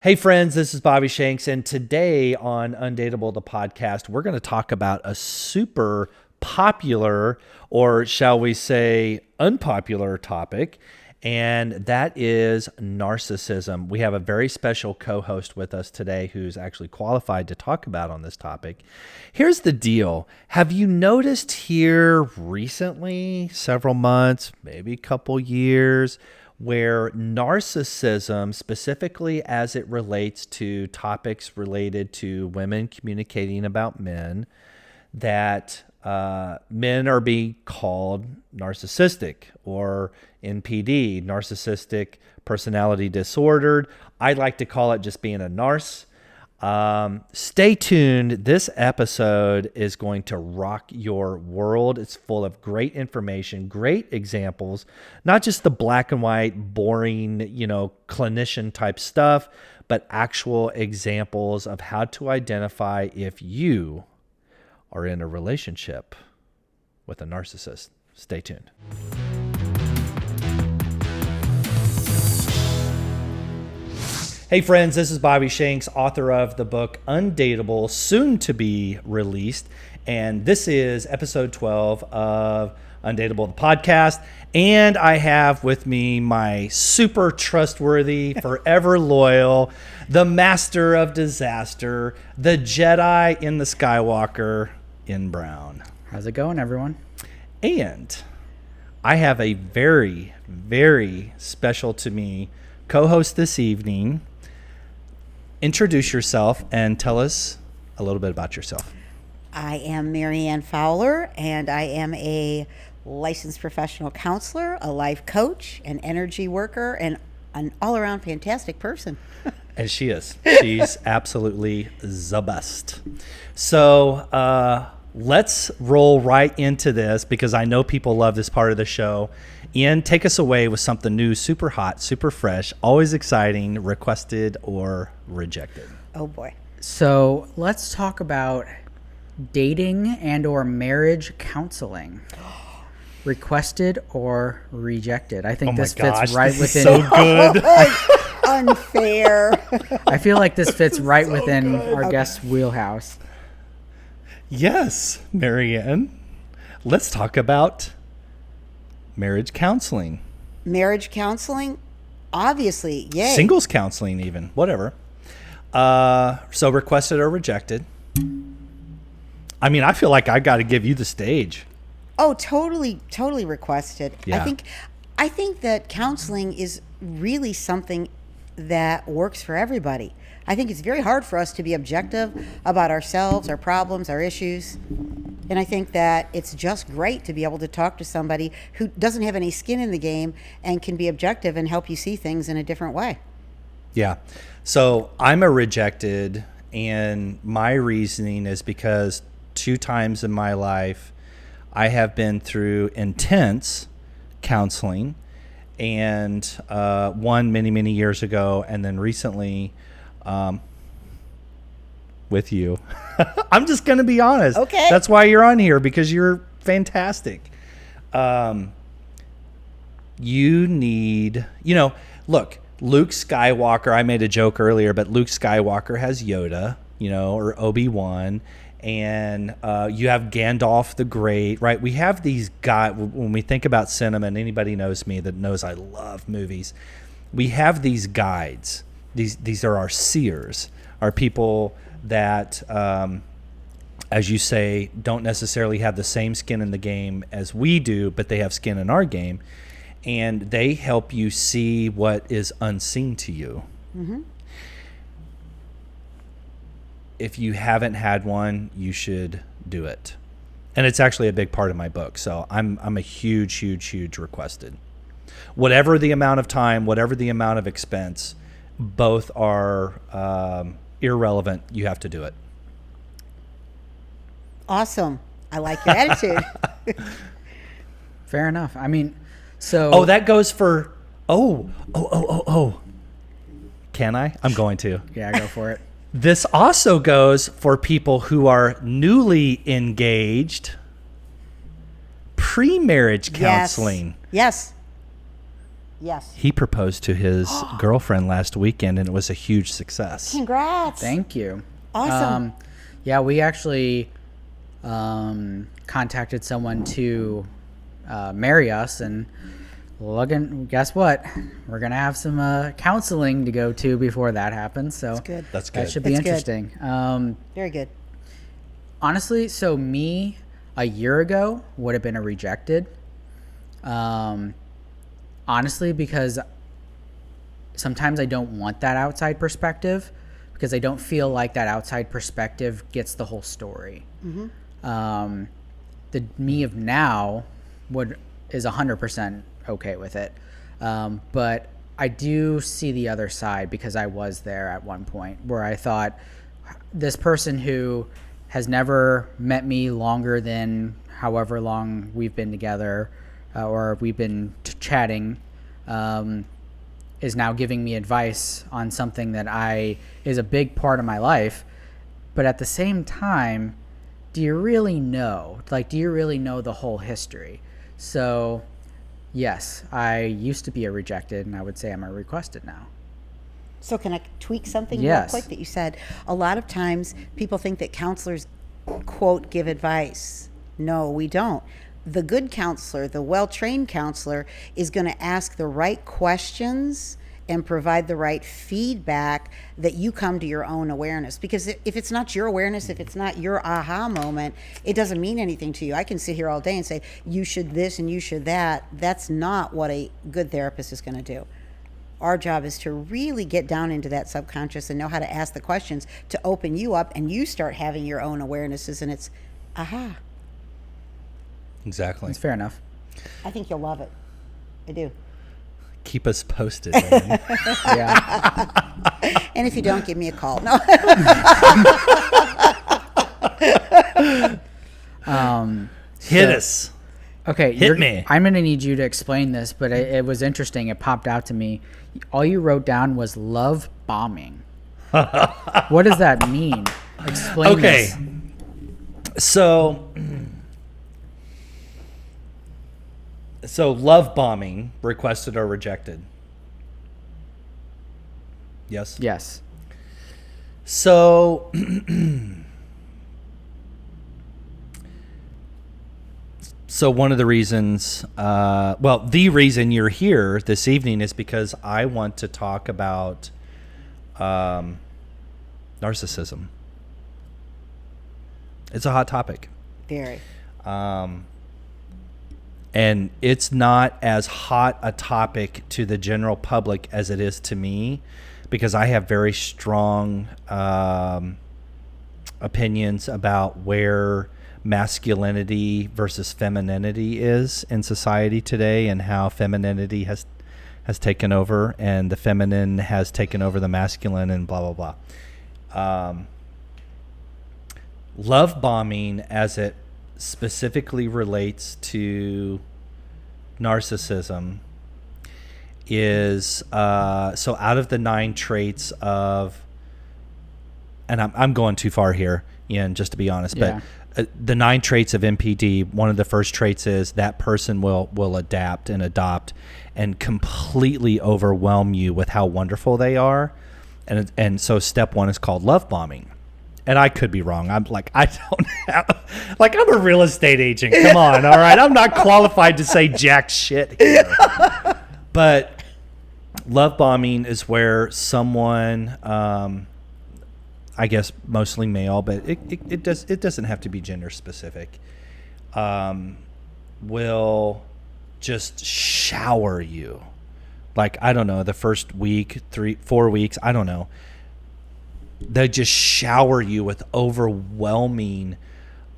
Hey friends, this is Bobby Shanks, and today on Undateable, the podcast, we're going to talk about a super popular, or shall we say unpopular topic, and that is narcissism. We have a very special co-host with us today who's actually qualified to talk about on this topic. Here's the deal. Have you noticed here recently, several months, maybe a couple years, where narcissism, specifically as it relates to topics related to women communicating about men, that men are being called narcissistic or NPD, narcissistic personality disordered. I like to call it just being a narc. Stay tuned. This episode is going to rock your world. It's full of great information, great examples, not just the black and white, boring, clinician type stuff, but actual examples of how to identify if you are in a relationship with a narcissist. Stay tuned. Hey friends, this is Bobby Shanks, author of the book Undateable, soon to be released. And this is episode 12 of Undateable, the podcast. And I have with me my super trustworthy, forever loyal, the master of disaster, the Jedi in the Skywalker in brown. How's it going, everyone? And I have a very, very special to me co-host this evening. Introduce yourself and tell us a little bit about yourself. I am MaryAnne Fowler, and I am a licensed professional counselor, a life coach, an energy worker, and an all-around fantastic person. And she is. She's absolutely the best. So let's roll right into this because I know people love this part of the show. Ian, take us away with something new, super hot, super fresh, always exciting, requested or rejected. Oh, boy. So let's talk about dating and or marriage counseling. Requested or rejected. I think this fits right within. So good. Unfair. I feel like this fits right within our guest's wheelhouse. Yes, MaryAnne. Let's talk about marriage counseling. Marriage counseling? Obviously, yay. Singles counseling even, whatever. So requested or rejected. I mean, I feel like I got to give you the stage. Oh, totally requested. Yeah. I think that counseling is really something that works for everybody. I think it's very hard for us to be objective about ourselves, our problems, our issues. And I think that it's just great to be able to talk to somebody who doesn't have any skin in the game and can be objective and help you see things in a different way. Yeah. So I'm a rejected, and my reasoning is because 2 times in my life I have been through intense counseling, and one many years ago, and then recently with you. I'm just going to be honest. Okay. That's why you're on here, because you're fantastic. You need, look, Luke Skywalker, I made a joke earlier, but Luke Skywalker has Yoda, or Obi-Wan, and you have Gandalf the Great, right? We have these guys, when we think about cinema, and anybody knows me that knows I love movies, we have these guides. These are our seers, our people that, as you say, don't necessarily have the same skin in the game as we do, but they have skin in our game, and they help you see what is unseen to you. Mm-hmm. If you haven't had one, you should do it. And it's actually a big part of my book, so I'm a huge requested. Whatever the amount of time, whatever the amount of expense, both are irrelevant. You have to do it. Awesome. I like your attitude. Fair enough. I mean, so... Oh, that goes for... Oh. Can I? I'm going to. Yeah, go for it. This also goes for people who are newly engaged, pre-marriage counseling. Yes. Yes. He proposed to his girlfriend last weekend, and it was a huge success. Congrats. Thank you. Awesome. Yeah, we actually contacted someone to marry us, and guess what? We're going to have some counseling to go to before that happens. So That's good. That's good. that should be That's good. interesting. Very good. Honestly, so me a year ago would have been a rejected. Honestly, because sometimes I don't want that outside perspective, because I don't feel like that outside perspective gets the whole story. The me of now is 100% okay with it. But I do see the other side, because I was there at one point where I thought, this person who has never met me longer than however long we've been together, or we've been chatting, is now giving me advice on something that is a big part of my life. But at the same time, do you really know? Like, do you really know the whole history? So, yes, I used to be a rejected, and I would say I'm a requested now. So can I tweak something Yes. real quick that you said? A lot of times people think that counselors, quote, give advice. No, we don't. The good counselor, the well-trained counselor, is going to ask the right questions and provide the right feedback that you come to your own awareness. Because if it's not your awareness, if it's not your aha moment, it doesn't mean anything to you. I can sit here all day and say, you should this and you should that. That's not what a good therapist is going to do. Our job is to really get down into that subconscious and know how to ask the questions to open you up, and you start having your own awarenesses, and it's, aha. Exactly. That's fair enough. I think you'll love it. I do. Keep us posted, man. Yeah. And if you don't, give me a call. No. Hit us. Okay, Hit me. I'm going to need you to explain this, but it was interesting. It popped out to me. All you wrote down was love bombing. What does that mean? Explain Okay. this. So love bombing, requested or rejected? Yes? Yes. So one of the reasons, the reason you're here this evening is because I want to talk about narcissism. It's a hot topic. Very. And it's not as hot a topic to the general public as it is to me, because I have very strong opinions about where masculinity versus femininity is in society today, and how femininity has taken over and the feminine has taken over the masculine, and blah, blah, blah. Love bombing, as it specifically relates to narcissism, is so out of the 9 traits of, and I'm going too far here, Ian, just to be honest, Yeah. but the 9 traits of NPD, one of the first traits is that person will adapt and adopt and completely overwhelm you with how wonderful they are, and so step 1 is called love bombing. And I could be wrong. I'm like, I don't have, like, I'm a real estate agent. Come on, all right? I'm not qualified to say jack shit here. But love bombing is where someone, I guess mostly male, but it doesn't have to be gender specific, will just shower you. Like, I don't know, the first week, 3-4 weeks, I don't know. They just shower you with overwhelming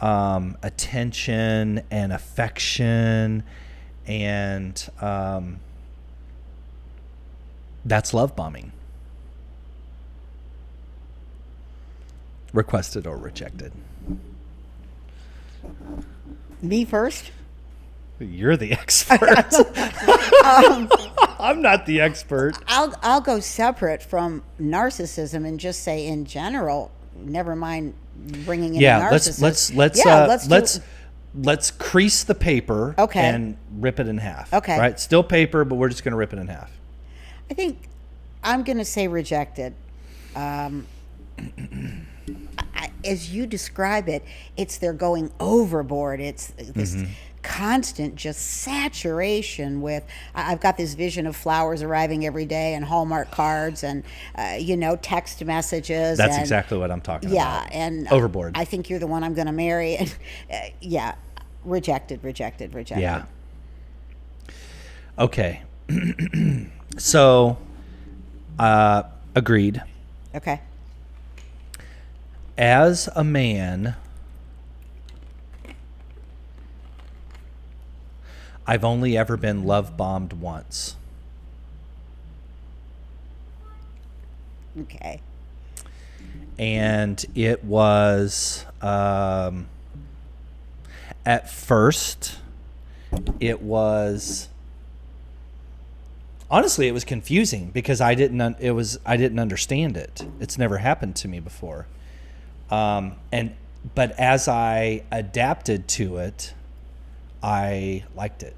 attention and affection, and that's love bombing. Requested or rejected? Me first? You're the expert. I'm not the expert. I'll go separate from narcissism and just say in general, never mind bringing in narcissism. let's crease the paper and rip it in half. Okay. Right? Still paper, but we're just going to rip it in half. I think I'm going to say rejected. As you describe it, it's they're going overboard. It's this constant just saturation with, I've got this vision of flowers arriving every day and Hallmark cards and, text messages. That's exactly what I'm talking about. Yeah. And overboard. I think you're the one I'm going to marry. And, rejected. Yeah. Okay. So, agreed. Okay. As a man, I've only ever been love bombed once. Okay. And it was, at first, it was, honestly, it was confusing because I didn't understand it. It's never happened to me before. But as I adapted to it, I liked it.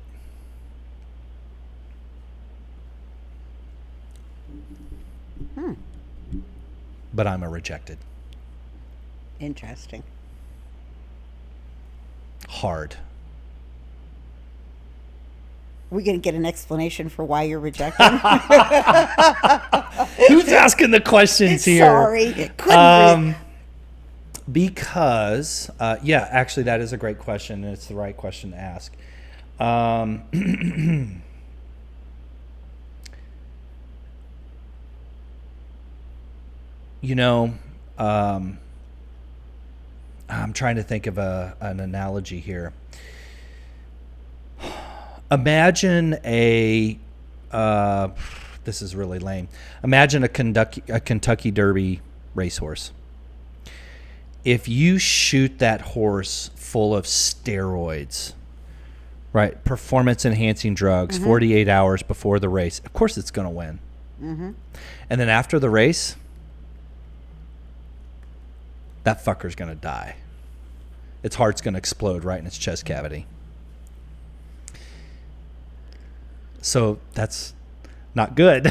But I'm a rejected. Interesting. Hard. We going to get an explanation for why you're rejected? Who's asking the questions here? Sorry. Couldn't Because, actually, that is a great question, and it's the right question to ask. I'm trying to think of an analogy here. Imagine this is really lame. Imagine a Kentucky Derby racehorse. If you shoot that horse full of steroids, right, performance-enhancing drugs, 48 hours before the race, of course it's going to win. And then after the race, that fucker's going to die. Its heart's going to explode right in its chest cavity. So that's not good.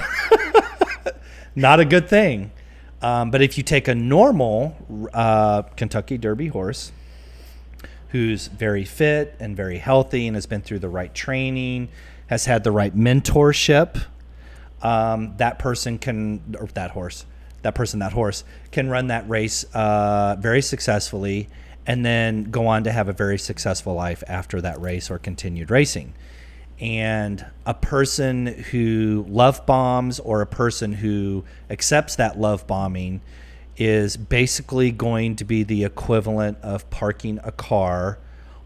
Not a good thing. But if you take a normal Kentucky Derby horse who's very fit and very healthy and has been through the right training, has had the right mentorship, that horse can run that race very successfully and then go on to have a very successful life after that race or continued racing. And a person who love bombs or a person who accepts that love bombing is basically going to be the equivalent of parking a car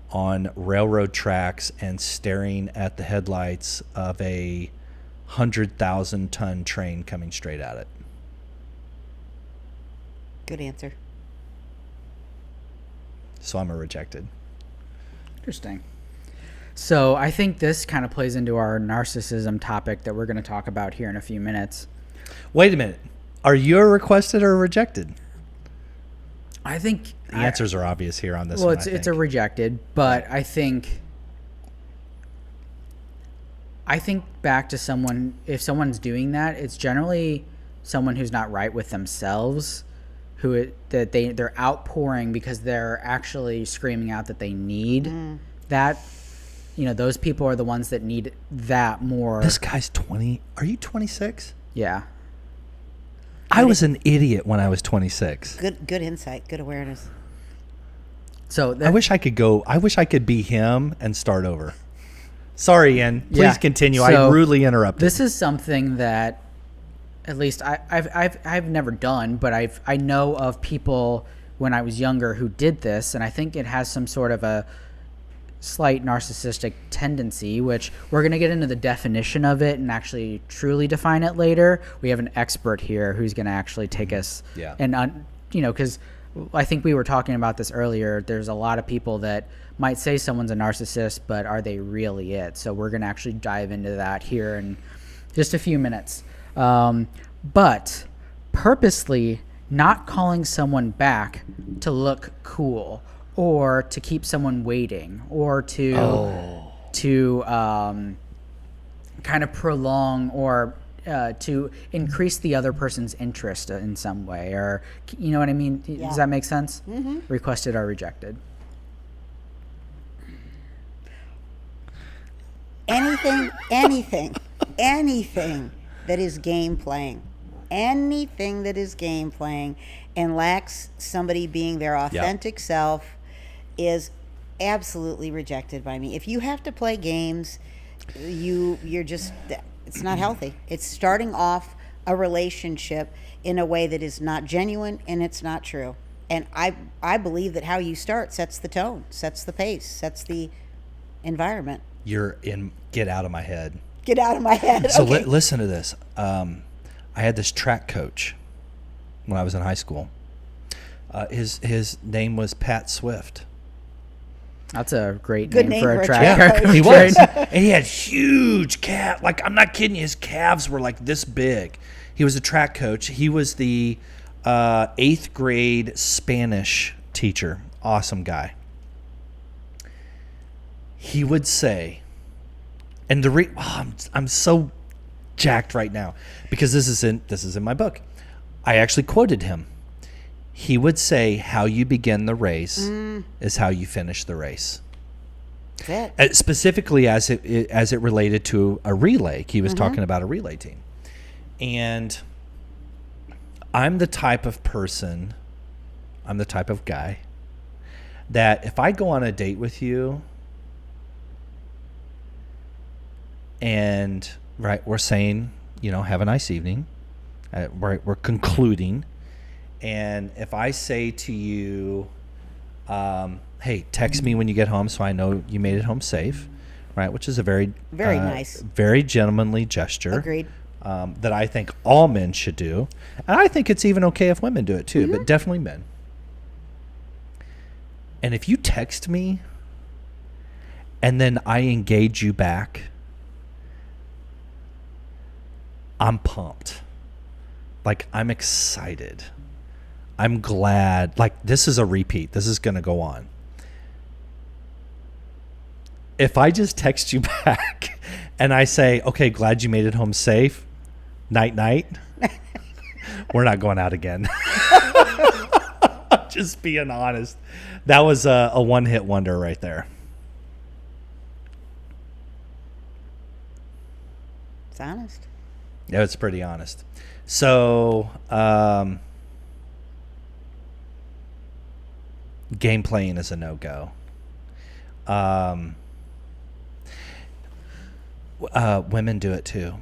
on railroad tracks and staring at the headlights of a 100,000-ton train coming straight at it. Good answer. So I'm a rejected. Interesting. So I think this kind of plays into our narcissism topic that we're going to talk about here in a few minutes. Wait a minute. Are you a requested or a rejected? I think the answers are obvious here on this one. Well, it's a rejected, but I think back to someone, if someone's doing that, it's generally someone who's not right with themselves, they're outpouring because they're actually screaming out that they need that. Those people are the ones that need that more. This guy's 20. Are you 26? Yeah. I was an idiot when I was 26. Good insight. Good awareness. So I wish I could be him and start over. Sorry, Ian. Please continue. I rudely interrupted. This is something that, at least I've never done, but I know of people when I was younger who did this, and I think it has some sort of a slight narcissistic tendency, which we're going to get into the definition of it and actually truly define it later. We have an expert here who's going to actually take us and because I think we were talking about this earlier. There's a lot of people that might say someone's a narcissist, but are they really it? So we're going to actually dive into that here in just a few minutes. But purposely not calling someone back to look cool or to keep someone waiting, or to kind of prolong, or to increase the other person's interest in some way, or you know what I mean? Yeah. Does that make sense? Mm-hmm. Requested or rejected. Anything that is game playing, anything that is game playing and lacks somebody being their authentic self is absolutely rejected by me. If you have to play games, you're just, it's not healthy. It's starting off a relationship in a way that is not genuine, and it's not true. And I believe that how you start sets the tone, sets the pace, sets the environment. Get out of my head. Get out of my head. So Okay. listen to this. I had this track coach when I was in high school. His name was Pat Swift. That's a great Good name for name a for a track track coach. coach. He was. And he had huge calves. Like, I'm not kidding you. His calves were like this big. He was a track coach. He was the 8th grade Spanish teacher. Awesome guy. He would say, and I'm so jacked right now because this is in my book. I actually quoted him. He would say, "How you begin the race is how you finish the race." That's it. Specifically, as it related to a relay, he was talking about a relay team, and I'm the type of person, I'm the type of guy that if I go on a date with you, and we're saying, have a nice evening, we're concluding. And if I say to you, hey, text me when you get home so I know you made it home safe, right? Which is a very nice, very gentlemanly gesture. Agreed. That I think all men should do. And I think it's even okay if women do it too, but definitely men. And if you text me and then I engage you back, I'm pumped. Like, I'm excited. I'm glad. Like, this is a repeat. This is going to go on. If I just text you back and I say, okay, glad you made it home safe, night, night, we're not going out again. Just being honest. That was a one-hit wonder right there. It's honest. Yeah, it's pretty honest. So, game playing is a no-go. Women do it too.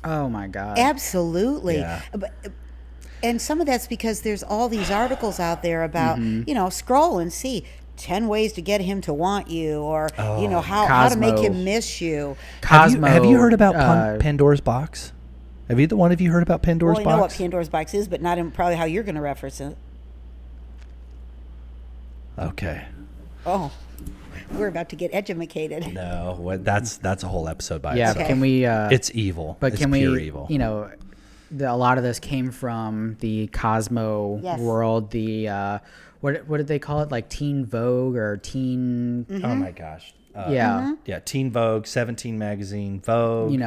Oh my God. Absolutely. Yeah. And some of that's because there's all these articles out there about, scroll and see 10 ways to get him to want you, or, how to make Cosmo. him miss you. Cosmo. Have you heard about Pandora's Box? Have either one of you heard about Pandora's Well, I know what Box? Pandora's Box is, but not in probably how you're going to reference it. Okay. Oh, we're about to get edumacated. No, that's a whole episode by Yeah, itself. can we? It's evil. But it's can pure we? evil. A lot of this came from the Cosmo Yes. world. The what did they call it? Like Teen Vogue or Teen? Oh my gosh. Yeah. Yeah, Teen Vogue, 17 Magazine, Vogue.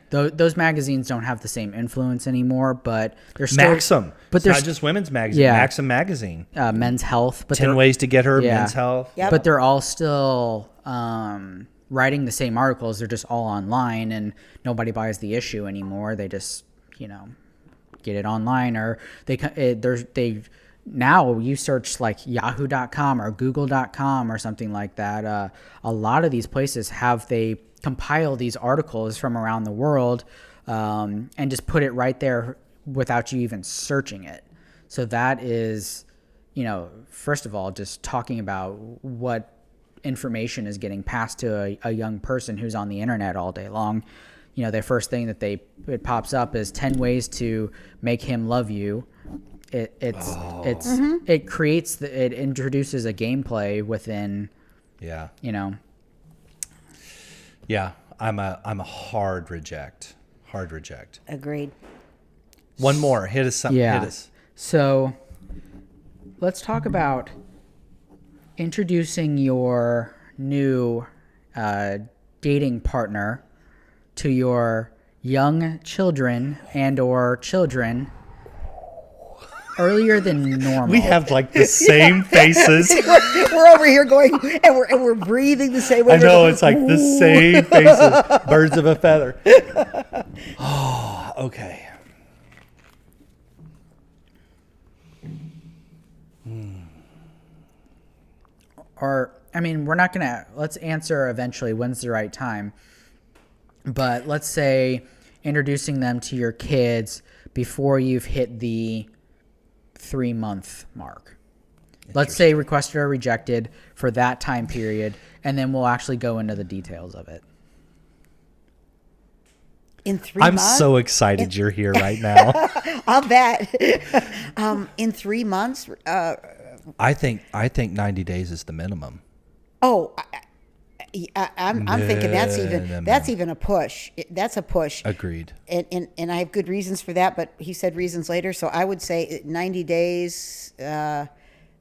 Those magazines don't have the same influence anymore, but they're still Maxim. But It's there's not just women's magazine. Yeah. Maxim Magazine. Men's Health. But 10 they're- ways to get her, Yeah. Men's Health. Yep. But they're all still writing the same articles. They're just all online, and nobody buys the issue anymore. They just, get it online, or they now you search like yahoo.com or google.com or something like that. A lot of these places they compile these articles from around the world and just put it right there without you even searching it. So that is, first of all, just talking about what information is getting passed to a young person who's on the internet all day long. The first thing that it pops up is 10 ways to make him love you. It introduces a gameplay within. Yeah. Yeah. I'm a hard reject. Agreed. One more. Hit us something. Yeah. Hit us. So let's talk about introducing your new dating partner to your young children and or children earlier than normal. We have like the same faces. We're over here going, and we're breathing the same way. I know, it's like the same faces. Birds of a feather. Oh, okay. Or, I mean, we're not going to, let's answer eventually when's the right time. But let's say introducing them to your kids before you've hit the 3-month mark. Let's say requested or rejected for that time period, and then we'll actually go into the details of it. In 3 I'm months? so excited you're here right now. I'll bet. In 3 months? I think 90 days is the minimum. Oh, I'm thinking that's even a push. That's a push. Agreed. And I have good reasons for that, but he said reasons later. So I would say 90 days.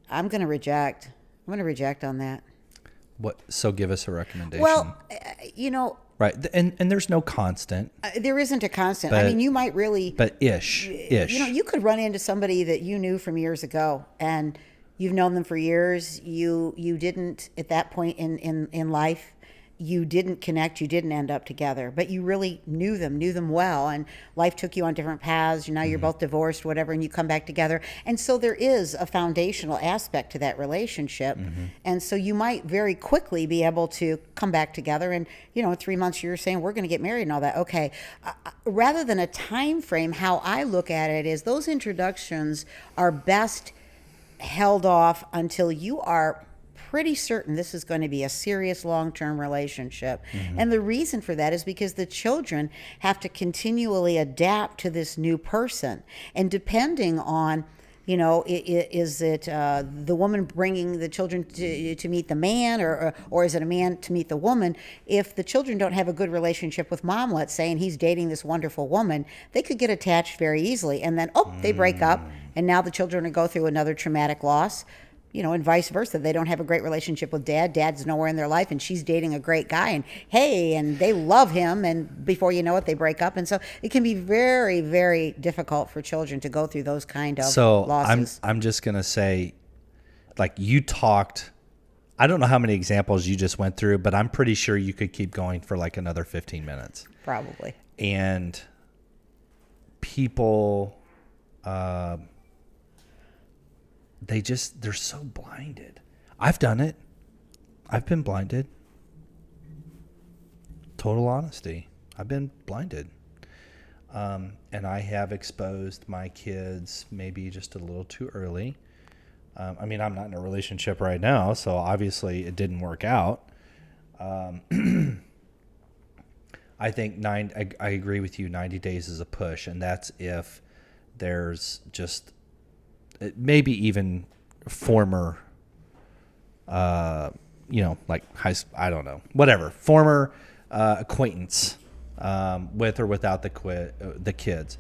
I'm going to reject. I'm going to reject on that. What? So give us a recommendation. Well, right, and there's no constant. There isn't a constant. But, I mean, you might really. But ish. You could run into somebody that you knew from years ago, and you've known them for years. You didn't at that point in life. You didn't connect. You didn't end up together, but you really knew them well, and life took you on different paths. Now you're both divorced, whatever, and you come back together. And so there is a foundational aspect to that relationship. And so you might very quickly be able to come back together. And, in 3 months, you're saying we're going to get married and all that. Okay. Rather than a time frame, how I look at it is those introductions are best held off until you are pretty certain this is going to be a serious long-term relationship. And the reason for that is because the children have to continually adapt to this new person. And depending on, is it the woman bringing the children to meet the man, or is it a man to meet the woman? If the children don't have a good relationship with mom, let's say, and he's dating this wonderful woman, they could get attached very easily. And then, they break up, and now the children will go through another traumatic loss. And vice versa. They don't have a great relationship with dad. Dad's nowhere in their life, and she's dating a great guy, and they love him, and before you know it, they break up. And so it can be very, very difficult for children to go through those kind of losses. I'm just going to say, like, you talked, I don't know how many examples you just went through, but I'm pretty sure you could keep going for like another 15 minutes. Probably. And people... they're so blinded. I've done it. I've been blinded. Total honesty. I've been blinded. And I have exposed my kids maybe just a little too early. I'm not in a relationship right now, so obviously it didn't work out. I think I agree with you, 90 days is a push, and that's if there's just maybe even former, like I don't know, whatever, former acquaintance with or without the kids.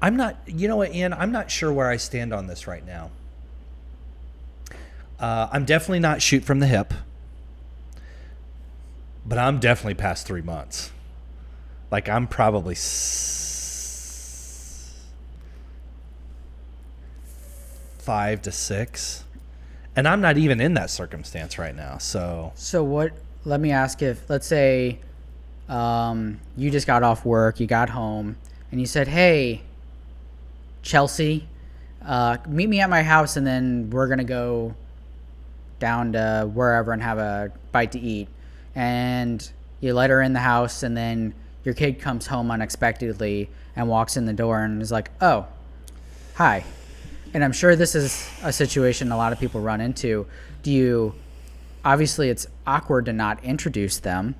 I'm not, Ann, I'm not sure where I stand on this right now. I'm definitely not shoot from the hip, but I'm definitely past 3 months. Like, I'm probably 5 to 6, and I'm not even in that circumstance right now. So what? Let me ask, if let's say you just got off work, you got home, and you said, "Hey, Chelsea, meet me at my house, and then we're gonna go down to wherever and have a bite to eat," and you let her in the house, and then your kid comes home unexpectedly and walks in the door and is like, "Oh, hi." And I'm sure this is a situation a lot of people run into. Obviously it's awkward to not introduce them,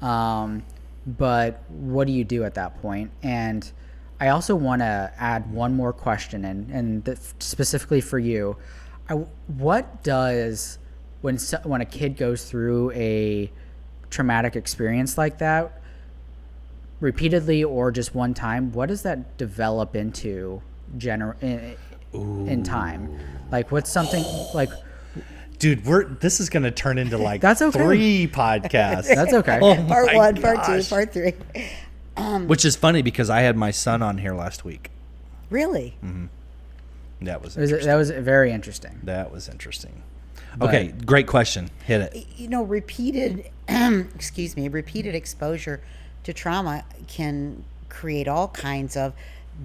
but what do you do at that point? And I also want to add one more question, and specifically for you. What does, when a kid goes through a traumatic experience like that, repeatedly or just one time, what does that develop into in time? Like, what's something like? Dude, this is going to turn into like That's okay. 3 podcasts. That's okay. Part my 1, Part 2, gosh. Part 3. Which is funny because I had my son on here last week. Really? That was interesting. That was very interesting. That was interesting. Okay, great question. Hit it. You know, repeated repeated exposure to trauma can create all kinds of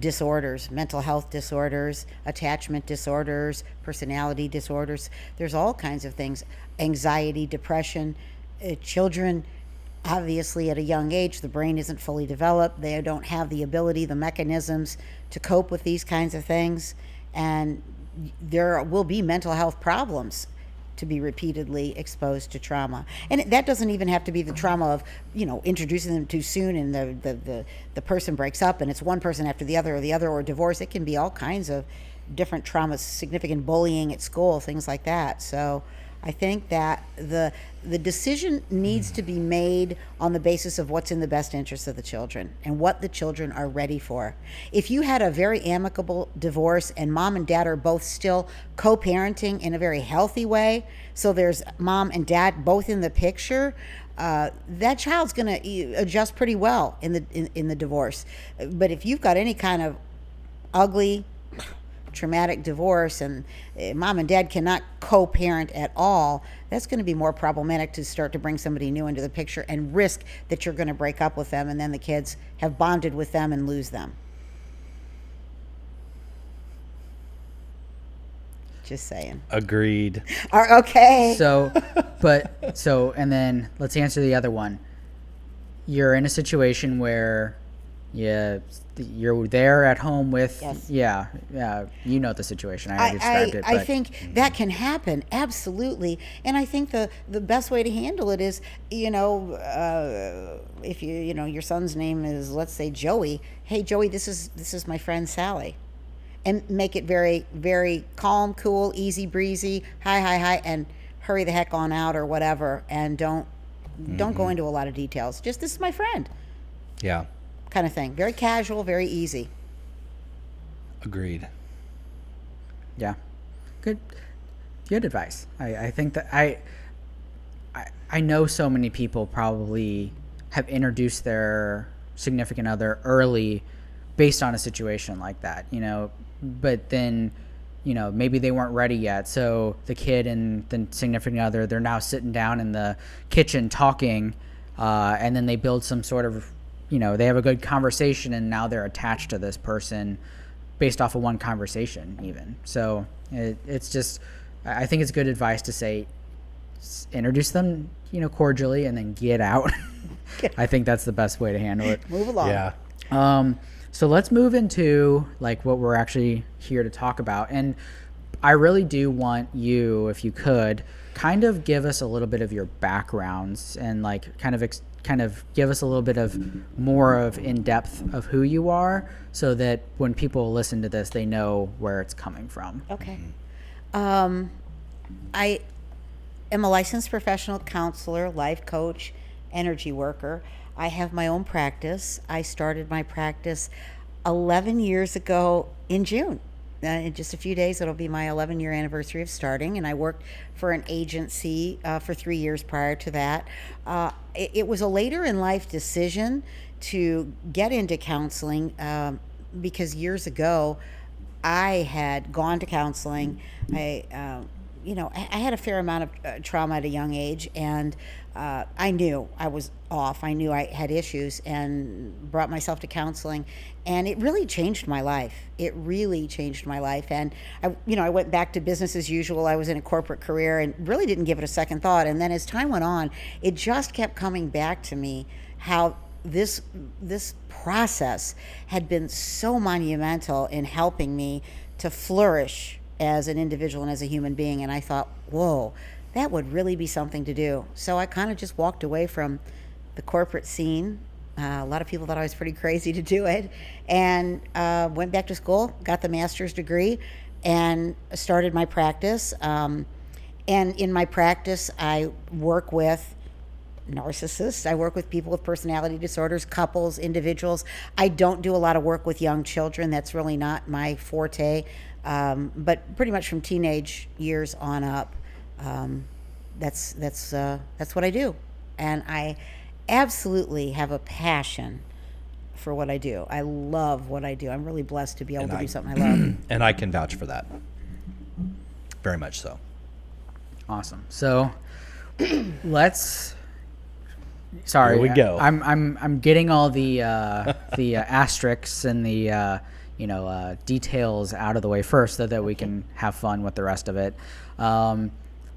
disorders, mental health disorders, attachment disorders, personality disorders. There's all kinds of things. Anxiety, depression. Children, obviously at a young age, the brain isn't fully developed. They don't have the ability, the mechanisms to cope with these kinds of things. And there will be mental health problems to be repeatedly exposed to trauma. And that doesn't even have to be the trauma of, introducing them too soon and the person breaks up and it's one person after the other or divorce. It can be all kinds of different traumas, significant bullying at school, things like that. So I think that the decision needs to be made on the basis of what's in the best interest of the children and what the children are ready for. If you had a very amicable divorce and mom and dad are both still co-parenting in a very healthy way, so there's mom and dad both in the picture, that child's going to adjust pretty well in the divorce. But if you've got any kind of ugly, traumatic divorce and mom and dad cannot co-parent at all, that's going to be more problematic to start to bring somebody new into the picture and risk that you're going to break up with them and then the kids have bonded with them and lose them. Just saying. Agreed. Okay. And then let's answer the other one. You're in a situation where you're there at home with, you know the situation. I already described it. I think that can happen, absolutely. And I think the best way to handle it is, if your son's name is, let's say, Joey. Hey, Joey, this is my friend Sally. And make it very, very calm, cool, easy breezy, hi, and hurry the heck on out or whatever. And don't go into a lot of details. Just, this is my friend. Yeah. Kind of thing. Very casual, very easy. Agreed. Yeah. Good advice. I think that I know so many people probably have introduced their significant other early based on a situation like that, but then, maybe they weren't ready yet. So the kid and the significant other, they're now sitting down in the kitchen talking, and then they build some sort of, they have a good conversation and now they're attached to this person based off of one conversation even. So it's just, I think it's good advice to say, introduce them, cordially and then get out. I think that's the best way to handle it. Move along. Yeah. So let's move into like what we're actually here to talk about. And I really do want you, if you could, kind of give us a little bit of your backgrounds and like kind of give us a little bit of more of in depth of who you are, so that when people listen to this, they know where it's coming from. Okay. I am a licensed professional counselor, life coach, energy worker. I have my own practice. I started my practice 11 years ago in June. In just a few days, it'll be my 11-year anniversary of starting, and I worked for an agency for 3 years prior to that. It was a later in life decision to get into counseling because years ago, I had gone to counseling. I had a fair amount of trauma at a young age, and I knew I was off. I knew I had issues and brought myself to counseling, and it really changed my life. It really changed my life. And I went back to business as usual. I was in a corporate career and really didn't give it a second thought. And then as time went on, it just kept coming back to me how this process had been so monumental in helping me to flourish as an individual and as a human being. And I thought, whoa, that would really be something to do. So I kind of just walked away from the corporate scene. A lot of people thought I was pretty crazy to do it, and went back to school, got the master's degree, and started my practice. And in my practice, I work with narcissists. I work with people with personality disorders, couples, individuals. I don't do a lot of work with young children. That's really not my forte. But pretty much from teenage years on up, that's what I do. And I absolutely have a passion for what I do. I love what I do. I'm really blessed to be able to do something I love. And I can vouch for that. Very much so. Awesome. So let's. Sorry, Here we go. I'm getting all the asterisks and the details out of the way first, so that we can have fun with the rest of it.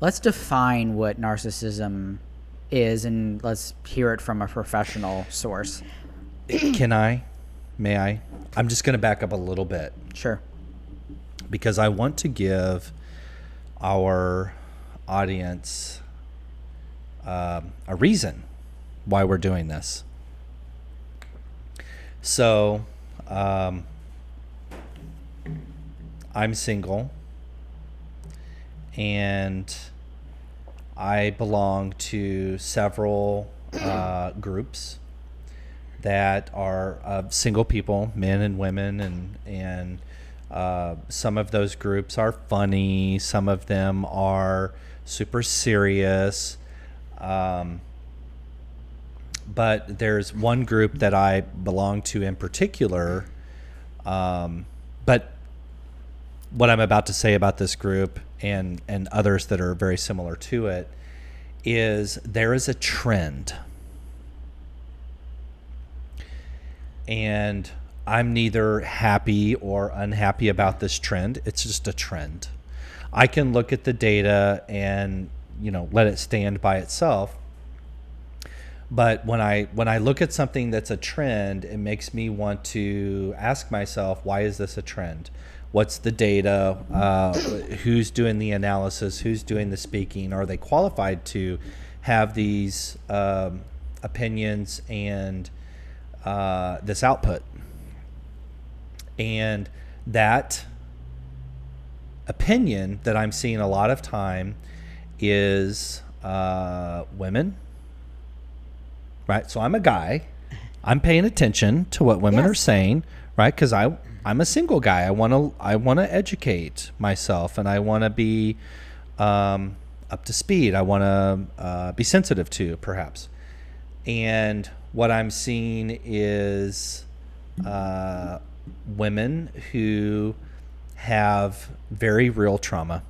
Let's define what narcissism is, and let's hear it from a professional source. Can I? May I? I'm just going to back up a little bit. Sure. Because I want to give our audience a reason why we're doing this. So, I'm single, and I belong to several groups that are single people, men and women, and some of those groups are funny. Some of them are super serious. But there's one group that I belong to in particular. But what I'm about to say about this group and others that are very similar to it is there is a trend. And I'm neither happy or unhappy about this trend. It's just a trend. I can look at the data and, let it stand by itself. But when I look at something that's a trend, it makes me want to ask myself, why is this a trend? What's the data? Who's doing the analysis? Who's doing the speaking? Are they qualified to have these opinions and this output? And that opinion that I'm seeing a lot of time is women, right? So I'm a guy. I'm paying attention to what women are saying, right? Because I'm a single guy. I want to educate myself, and I want to be up to speed. I want to be sensitive to, perhaps. And what I'm seeing is women who have very real trauma.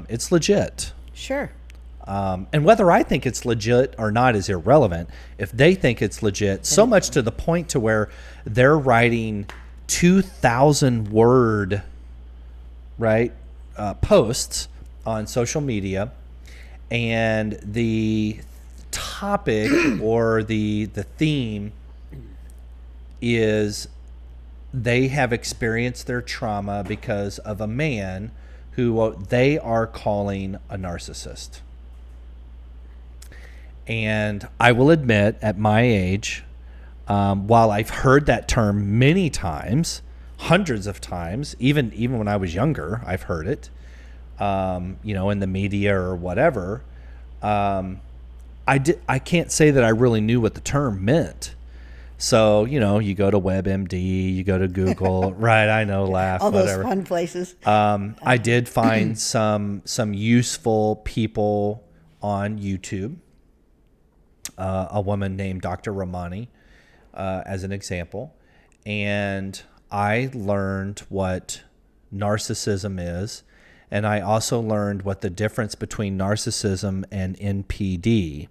It's legit. Sure. And whether I think it's legit or not is irrelevant. If they think it's legit, so much to the point to where they're writing 2,000 word, right, posts on social media, and the topic or the theme is they have experienced their trauma because of a man who they are calling a narcissist. And I will admit, at my age, while I've heard that term many times, hundreds of times, even when I was younger, I've heard it, in the media or whatever, I can't say that I really knew what the term meant. So, you go to WebMD, you go to Google, right? I know, laugh, all whatever. those fun places. I did find some useful people on YouTube. A woman named Dr. Ramani, as an example. And I learned what narcissism is. And I also learned what the difference between narcissism and NPD,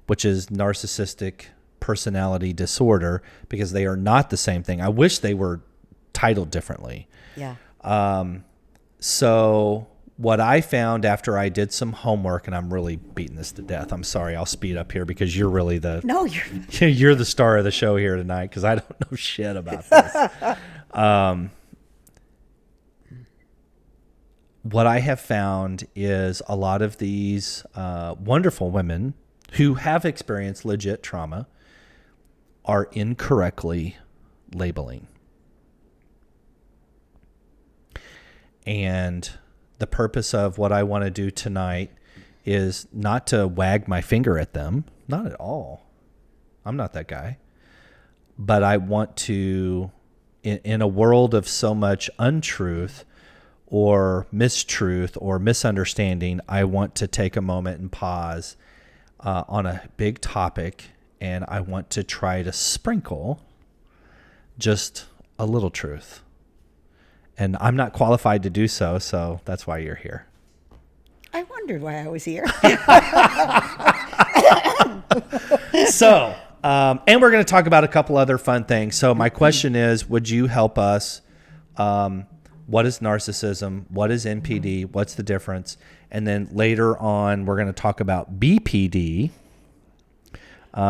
which is narcissistic personality disorder, because they are not the same thing. I wish they were titled differently. Yeah. So what I found after I did some homework, and I'm really beating this to death. I'm sorry, I'll speed up here because you're really you're the star of the show here tonight, because I don't know shit about this. What I have found is a lot of these wonderful women who have experienced legit trauma are incorrectly labeling. And the purpose of what I want to do tonight is not to wag my finger at them. Not at all. I'm not that guy. But I want to, in a world of so much untruth or mistruth or misunderstanding, I want to take a moment and pause on a big topic, and I want to try to sprinkle just a little truth. And I'm not qualified to do so, so that's why you're here. I wondered why I was here. So, and we're going to talk about a couple other fun things. So my question is, would you help us? What is narcissism? What is NPD? What's the difference? And then later on, we're going to talk about BPD,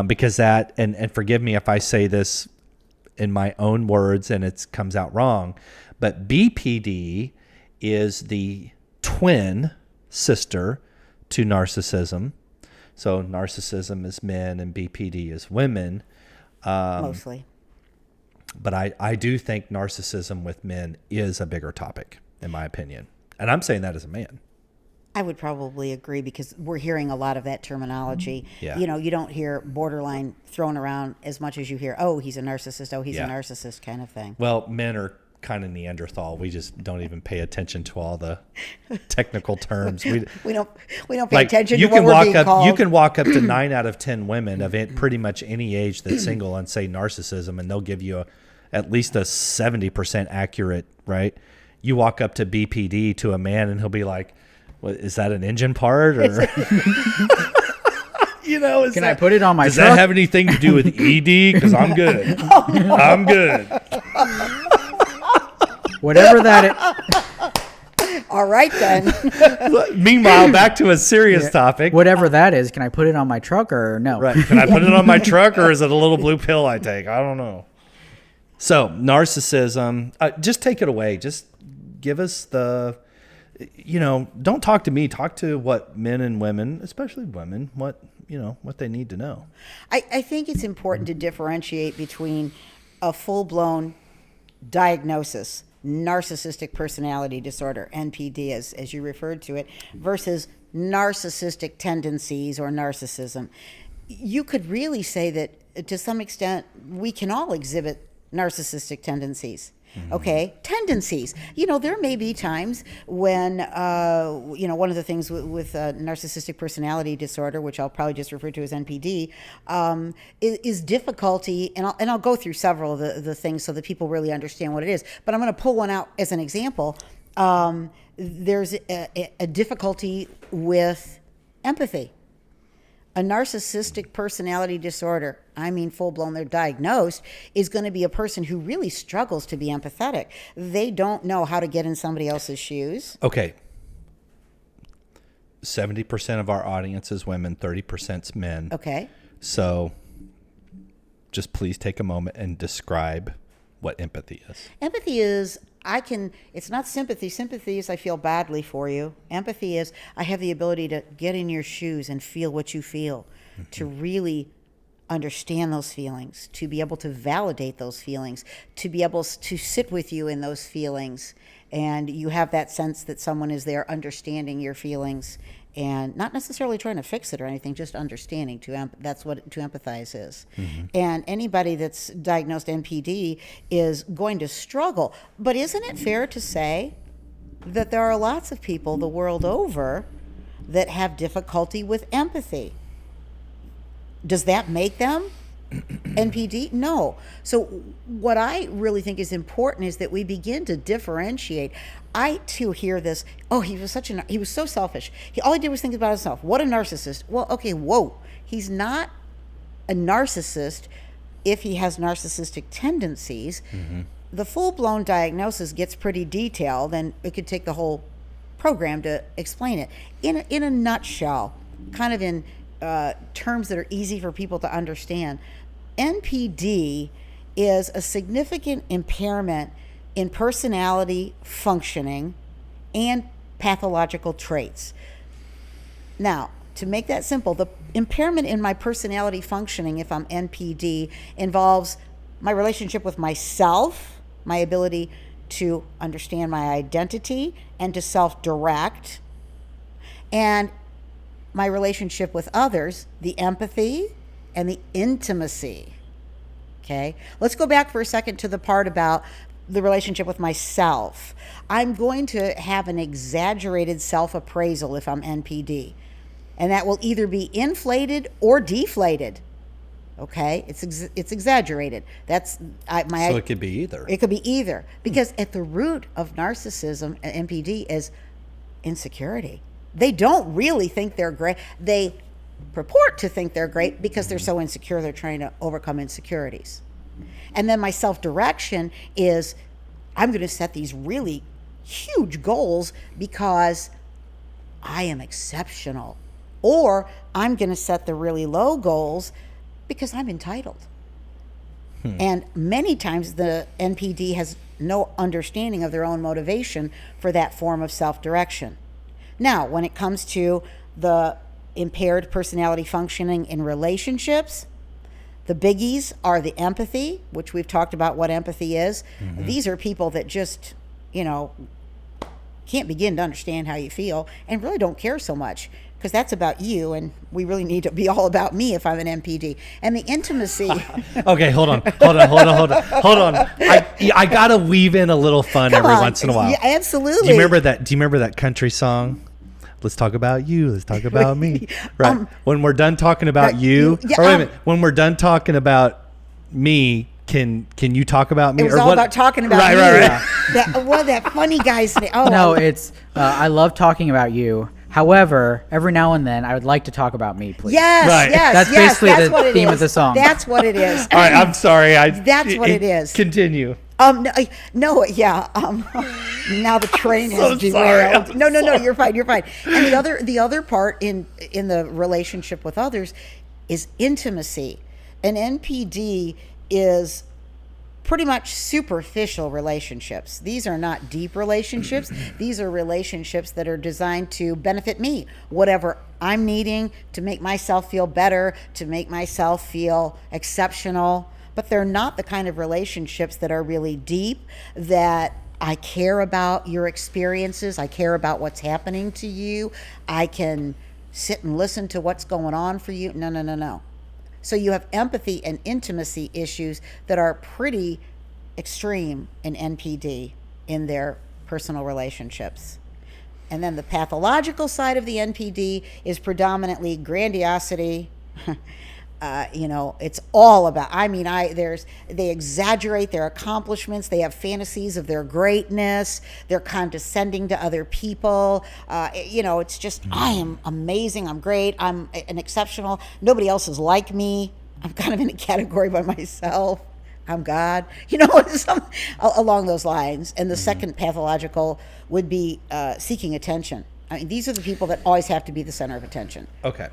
because that, and forgive me if I say this in my own words and it comes out wrong, but BPD is the twin sister to narcissism. So narcissism is men and BPD is women. Mostly. But I do think narcissism with men is a bigger topic, in my opinion. And I'm saying that as a man. I would probably agree because we're hearing a lot of that terminology. Yeah. You know, you don't hear borderline thrown around as much as you hear, oh, he's a narcissist, oh, he's Yeah. a narcissist kind of thing. Well, men are kind of Neanderthal. We just don't even pay attention to all the technical terms. We don't pay attention to what we're being called. You can walk up to 9 out of 10 women of pretty much any age that's single and say narcissism, and they'll give you at least a 70% accurate, right? You walk up to BPD to a man and he'll be like, "What is that, an engine part?" Or Can I put it on my does truck? that have anything to do with ED? Because I'm good. I'm good. Whatever that All right, then. Meanwhile, back to a serious topic. whatever that is, can I put it on my truck or no? Right. Can I put it on my truck, or is it a little blue pill I take? I don't know. So narcissism, just take it away. Just give us the, don't talk to me. Talk to what men and women, especially women, what they need to know. I think it's important to differentiate between a full-blown diagnosis, narcissistic personality disorder, NPD as you referred to it, versus narcissistic tendencies or narcissism. You could really say that to some extent we can all exhibit narcissistic tendencies. Okay, tendencies. There may be times when, one of the things with narcissistic personality disorder, which I'll probably just refer to as NPD, is difficulty, and I'll go through several of the things so that people really understand what it is. But I'm going to pull one out as an example. There's a difficulty with empathy. A narcissistic personality disorder, I mean full-blown, they're diagnosed, is going to be a person who really struggles to be empathetic. They don't know how to get in somebody else's shoes. Okay. 70% of our audience is women, 30% is men. Okay. So just please take a moment and describe what empathy is. Empathy is, it's not sympathy. Sympathy is I feel badly for you. Empathy is I have the ability to get in your shoes and feel what you feel, to really understand those feelings, to be able to validate those feelings, to be able to sit with you in those feelings. And you have that sense that someone is there understanding your feelings and not necessarily trying to fix it or anything, just understanding. That's what to empathize is. And anybody that's diagnosed NPD is going to struggle. But isn't it fair to say that there are lots of people the world over that have difficulty with empathy? Does that make them NPD? No. So what I really think is important is that we begin to differentiate. I too hear this, oh, he was so selfish. All he did was think about himself. What a narcissist. Well, okay, whoa. He's not a narcissist if he has narcissistic tendencies. The full-blown diagnosis gets pretty detailed, and it could take the whole program to explain it. In a nutshell, kind of in terms that are easy for people to understand, NPD is a significant impairment in personality functioning and pathological traits. Now, to make that simple, the impairment in my personality functioning, if I'm NPD, involves my relationship with myself, my ability to understand my identity and to self-direct, and my relationship with others, the empathy and the intimacy. Okay, let's go back for a second to the part about the relationship with myself. I'm going to have an exaggerated self-appraisal if I'm NPD, and that will either be inflated or deflated. Okay, it's exaggerated. That's So it could be either. It could be either, because at the root of narcissism and NPD is insecurity. They don't really think they're great. They purport to think they're great because they're so insecure, they're trying to overcome insecurities. And then my self-direction is, I'm going to set these really huge goals because I am exceptional. Or I'm going to set the really low goals because I'm entitled. And many times the NPD has no understanding of their own motivation for that form of self-direction. Now, when it comes to the impaired personality functioning in relationships, the biggies are the empathy, which we've talked about what empathy is. These are people that just, can't begin to understand how you feel and really don't care so much, because that's about you, and we really need to be all about me if I'm an NPD. And the intimacy. Okay, hold on. I gotta weave in a little fun every once in a while. Yeah, absolutely. Do you remember that country song? Let's talk about you. Let's talk about me. Right. When we're done talking about you, or wait a minute. When we're done talking about me, can you talk about me? It was all about talking about right, you. Right. That funny guy's name. Oh, No, it's I love talking about you. However, every now and then I would like to talk about me, please. Yes, Right. yes, That's yes, basically the what it theme is. of the song. That's what it is. All right, I'm sorry. That's what it is. Continue. Yeah. Now the train So has derailed. sorry. No, you're fine. And the other part in the relationship with others is intimacy. An NPD is pretty much superficial relationships. These are not deep relationships. These are relationships that are designed to benefit me, whatever I'm needing to make myself feel better, to make myself feel exceptional. But they're not the kind of relationships that are really deep, that I care about your experiences. I care about what's happening to you. I can sit and listen to what's going on for you. No. So you have empathy and intimacy issues that are pretty extreme in NPD in their personal relationships. And then the pathological side of the NPD is predominantly grandiosity. It's all about, they exaggerate their accomplishments. They have fantasies of their greatness. They're condescending to other people. It's just, I am amazing. I'm great. I'm an exceptional. Nobody else is like me. I'm kind of in a category by myself. I'm God, along those lines. And the second pathological would be seeking attention. These are the people that always have to be the center of attention. Okay.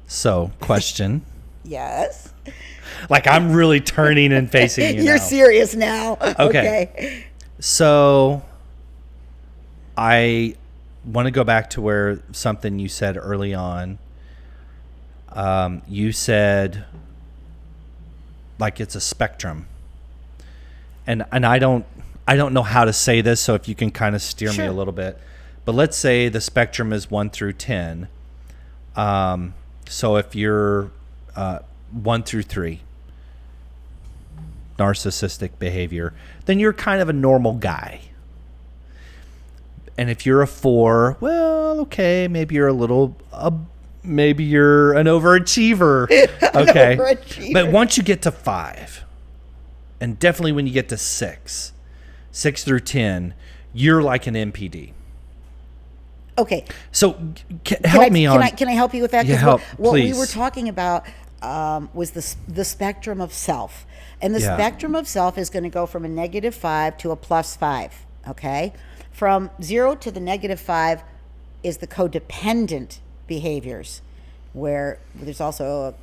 So, question. Yes. Like, I'm really turning and facing you. You're now. serious now. Okay. So, I want to go back to where something you said early on. You said, like, it's a spectrum, and I don't know how to say this. So if you can kind of steer me a little bit, but let's say the spectrum is 1 through 10. So if you're 1 through 3, narcissistic behavior, then you're kind of a normal guy. And if you're a 4, well, okay, maybe you're maybe you're an overachiever. Okay. Overachiever. But once you get to 5, and definitely when you get to 6 through 10, you're like an NPD. Okay. So help me on. Can I help you with that? Yeah, 'Cause help, what we please. were talking about was the spectrum of self. And the spectrum of self is going to go from a -5 to a +5. Okay. From 0 to the -5 is the codependent behaviors, where there's also a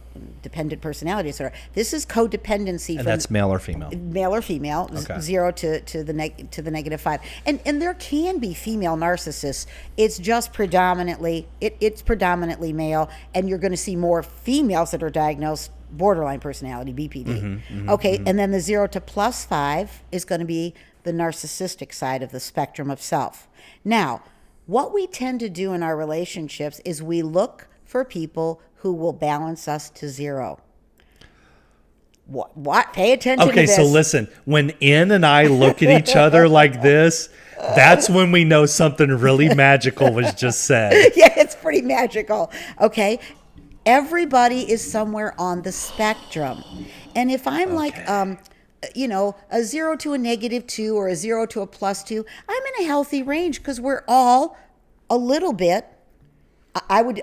dependent personality disorder. This is codependency. And that's male or female? Male or female, Okay. 0 to the -5, and there can be female narcissists. It's just predominantly it's predominantly male, and you're going to see more females that are diagnosed borderline personality, BPD. Okay, and then the 0 to +5 is going to be the narcissistic side of the spectrum of self. Now, what we tend to do in our relationships is we look for people who will balance us to 0. What? Pay attention to Okay, this. so listen, when Ann and I look at each other like this, that's when we know something really magical was just said. Yeah, it's pretty magical. Okay. Everybody is somewhere on the spectrum. And if I'm like, a 0 to a -2 or a 0 to a +2, I'm in a healthy range because we're all a little bit. I would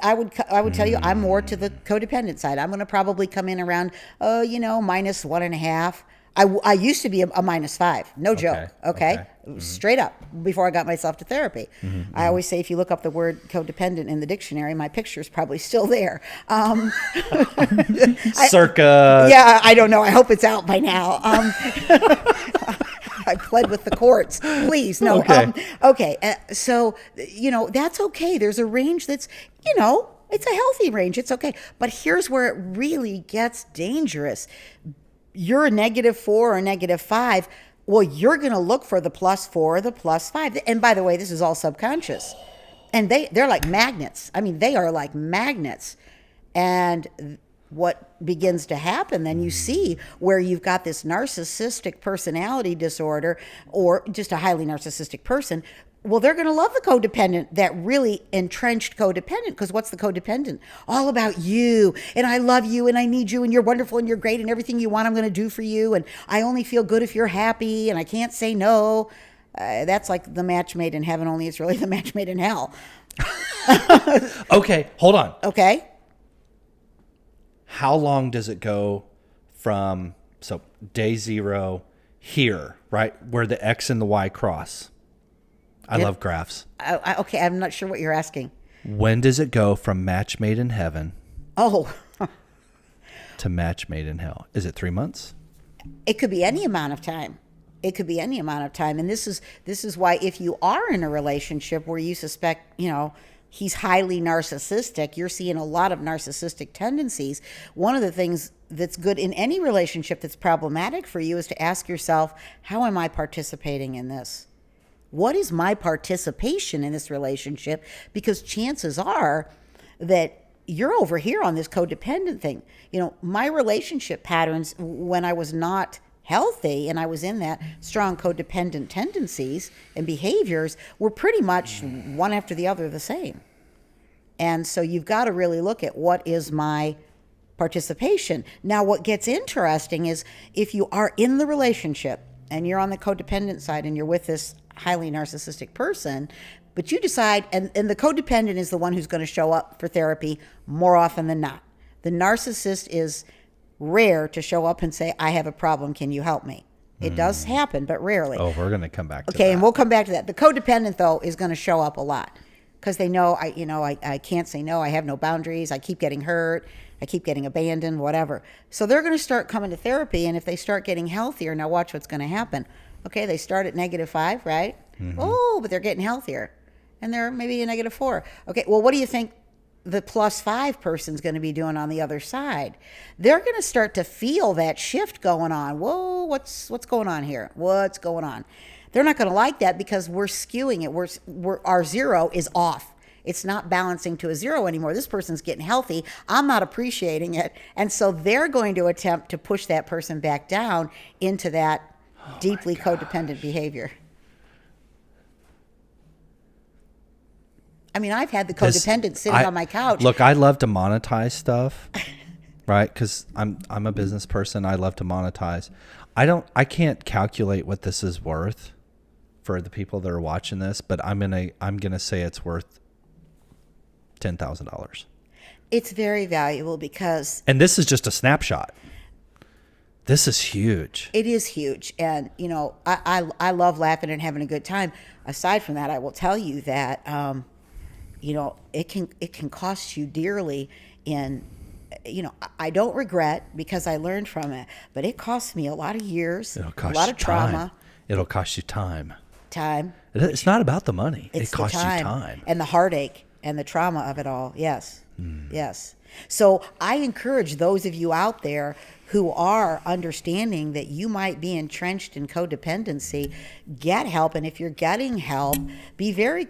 tell you I'm more to the codependent side. I'm going to probably come in around, -1.5. I used to be a -5, no joke. Okay. Straight up before I got myself to therapy. I always say if you look up the word codependent in the dictionary, my picture's probably still there. Circa. Yeah, I don't know. I hope it's out by now. I pled with the courts. Please, no. Okay. So, that's okay. There's a range that's, it's a healthy range. It's okay. But here's where it really gets dangerous. You're a -4 or a -5. Well, you're going to look for the +4 or the +5. And by the way, this is all subconscious. And they're like magnets. I mean, they are like magnets. And what begins to happen, then you see where you've got this narcissistic personality disorder or just a highly narcissistic person. Well, they're going to love the codependent, that really entrenched codependent, because what's the codependent? All about you, and I love you, and I need you, and you're wonderful, and you're great, and everything you want I'm going to do for you, and I only feel good if you're happy, and I can't say no. That's like the match made in heaven, only it's really the match made in hell. Okay, hold on. Okay. How long does it go from, so day 0 here, right, where the X and the Y cross? I love graphs. Okay, I'm not sure what you're asking. When does it go from match made in heaven to match made in hell? Is it 3 months? It could be any amount of time. It could be any amount of time. And this is why if you are in a relationship where you suspect, he's highly narcissistic, you're seeing a lot of narcissistic tendencies. One of the things that's good in any relationship that's problematic for you is to ask yourself, how am I participating in this? What is my participation in this relationship? Because chances are that you're over here on this codependent thing. My relationship patterns when I was not healthy and I was in that strong codependent tendencies and behaviors were pretty much one after the other the same. And so you've got to really look at what is my participation. Now, what gets interesting is if you are in the relationship and you're on the codependent side and you're with this highly narcissistic person, but you decide, and the codependent is the one who's going to show up for therapy more often than not. The narcissist is rare to show up and say, I have a problem, can you help me? It does happen, but rarely. Oh, we're going to come back to that. Okay, and we'll come back to that. The codependent, though, is going to show up a lot because they know, I can't say no, I have no boundaries, I keep getting hurt, I keep getting abandoned, whatever. So they're going to start coming to therapy, and if they start getting healthier, now watch what's going to happen. Okay, they start at -5, right? Oh, but they're getting healthier. And they're maybe a -4. Okay, well, what do you think the +5 person's going to be doing on the other side? They're going to start to feel that shift going on. Whoa, what's going on here? What's going on? They're not going to like that because we're skewing it. Our 0 is off. It's not balancing to a 0 anymore. This person's getting healthy. I'm not appreciating it. And so they're going to attempt to push that person back down into that deeply codependent behavior. I mean, I've had the codependent sitting on my couch. Look, I love to monetize stuff, right? Because I'm a business person. I love to monetize. I can't calculate what this is worth for the people that are watching this, but I'm gonna say it's worth $10,000. It's very valuable because, and this is just a snapshot. This is huge. It is huge. And, I love laughing and having a good time. Aside from that, I will tell you that, it can cost you dearly in, I don't regret because I learned from it, but it cost me a lot of years, a lot of trauma. It'll cost you time. Time. It's not about the money. It's it costs the time you time. and the heartache. and the trauma of it all. Yes. Yes. So I encourage those of you out there who are understanding that you might be entrenched in codependency, get help. And if you're getting help, be very